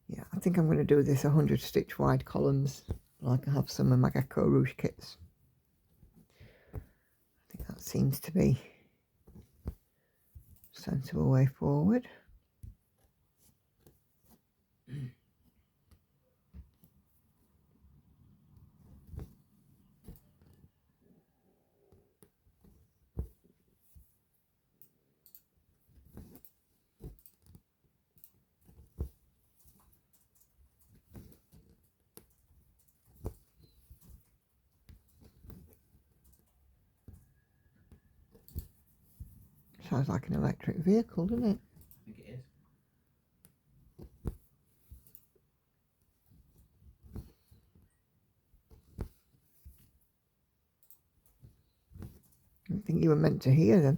Yeah, I think I'm going to do this 100 stitch wide columns like I have some of my Geckorouge kits. I think that seems to be a sensible way forward. sounds like an electric vehicle, doesn't it? I think it is. I don't think you were meant to hear them.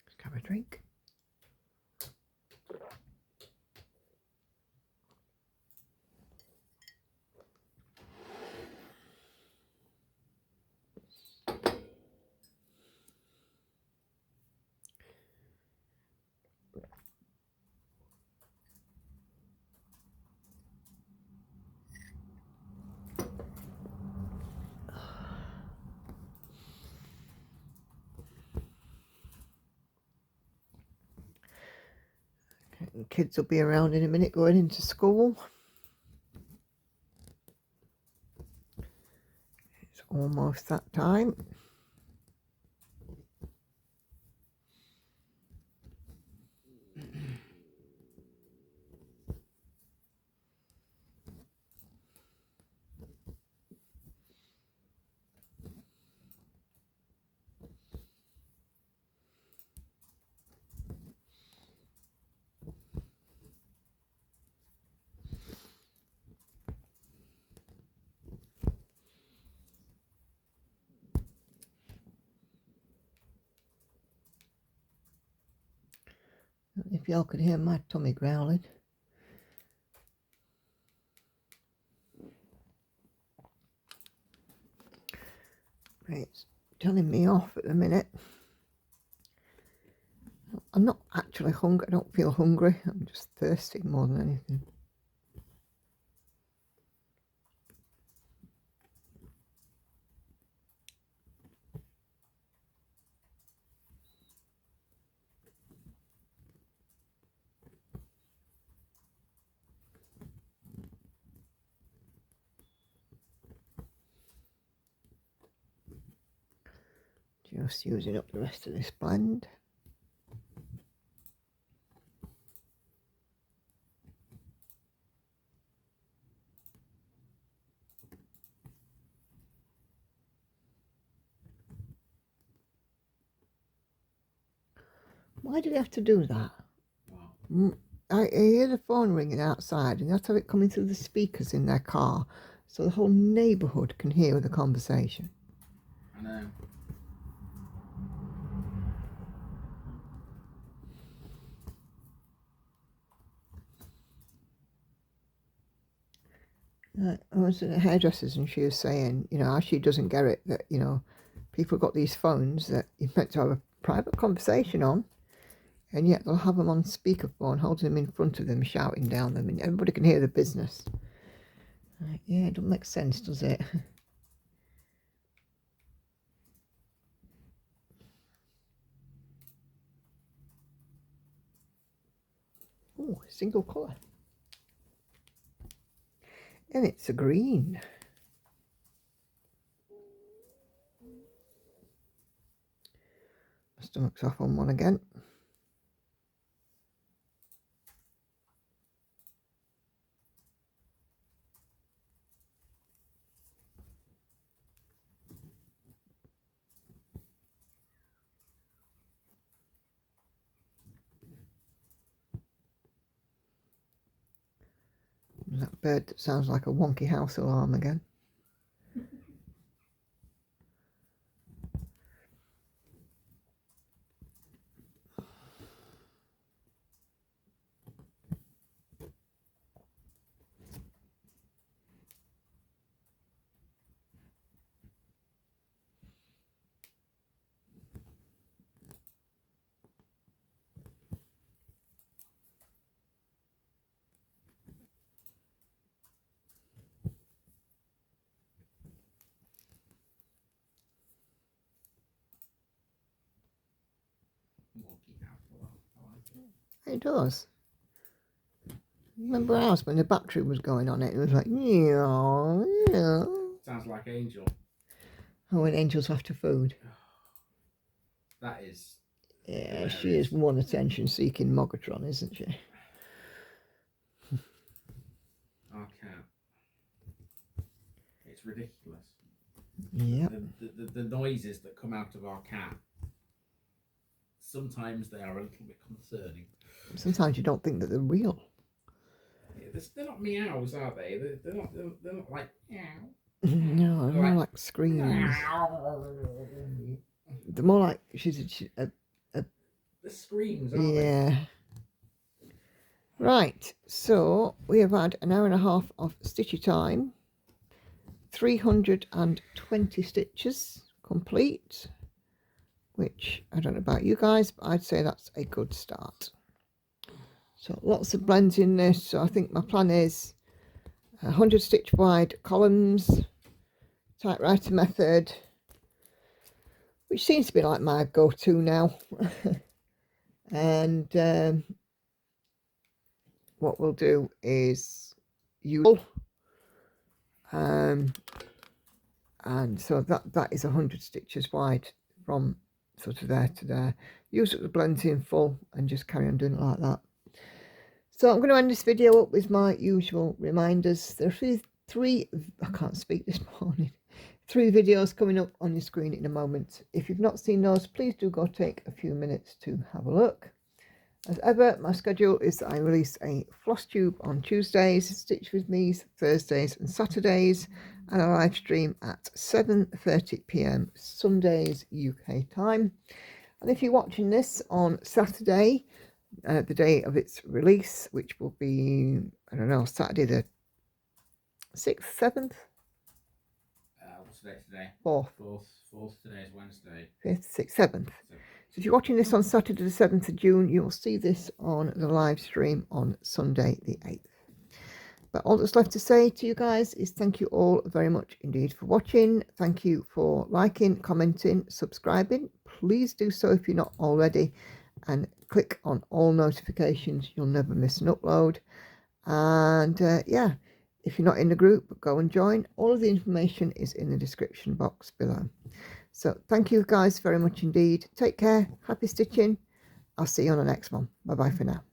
Let's have a drink. Okay, the kids will be around in a minute going into school. It's almost that time. If y'all could hear my tummy growling. It's telling me off at the minute. I'm not actually hungry. I don't feel hungry. I'm just thirsty more than anything. Just using up the rest of this blend. Why do they have to do that? Wow. I hear the phone ringing outside, and they have to have it coming through the speakers in their car so the whole neighbourhood can hear the conversation. I know. I was at a hairdresser's and she was saying, you know, how she doesn't get it that, you know, people got these phones that you're meant to have a private conversation on, and yet they'll have them on speakerphone, holding them in front of them, shouting down them, and everybody can hear the business. Like, yeah, it doesn't make sense, does it? Oh, single colour. And it's a green. My stomach's off on one again. That bird that sounds like a wonky house alarm again. Wonky house alarm. I like it. It does. Remember ours when the battery was going on it? It was like, yeah, yeah. Sounds like Angel. Oh, and Angel's after food. That is. Yeah, she is one attention-seeking Mogatron, isn't she? Our cat. It's ridiculous. Yeah. The noises that come out of our cat, sometimes they are a little bit concerning. Sometimes you don't think that they're real. Yeah, they're not meows, are they? They're not like meow. No, they're more like screams. They're more like The screams, aren't yeah. Right, so we have had an hour and a half of stitchy time. 320 stitches complete, which I don't know about you guys, but I'd say that's a good start. So lots of blends in this. So I think my plan is 100 stitch wide columns, typewriter method, which seems to be like my go-to now. And what we'll do is use and so that is 100 stitches wide from sort of there to there. Use up the blends in full and just carry on doing it like that. So I'm going to end this video up with my usual reminders. There are three I can't speak this morning. 3 videos coming up on your screen in a moment. If you've not seen those, please do go take a few minutes to have a look. As ever, my schedule is that I release a Flosstube on Tuesdays, Stitch with Me's Thursdays and Saturdays, and a live stream at 7:30 PM Sundays UK time. And if you're watching this on Saturday, the day of its release, which will be, I don't know, Saturday the 6th, 7th? What's the date today? 4th. 4th, today is Wednesday. 5th, 6th, 7th. So if you're watching this on Saturday the 7th of June, you'll see this on the live stream on Sunday the 8th. But all that's left to say to you guys is thank you all very much indeed for watching. Thank you for liking, commenting, subscribing. Please do so if you're not already, and click on all notifications. You'll never miss an upload. And yeah, if you're not in the group, go and join. All of the information is in the description box below. So thank you guys very much indeed. Take care. Happy stitching. I'll see you on the next one. Bye bye for now.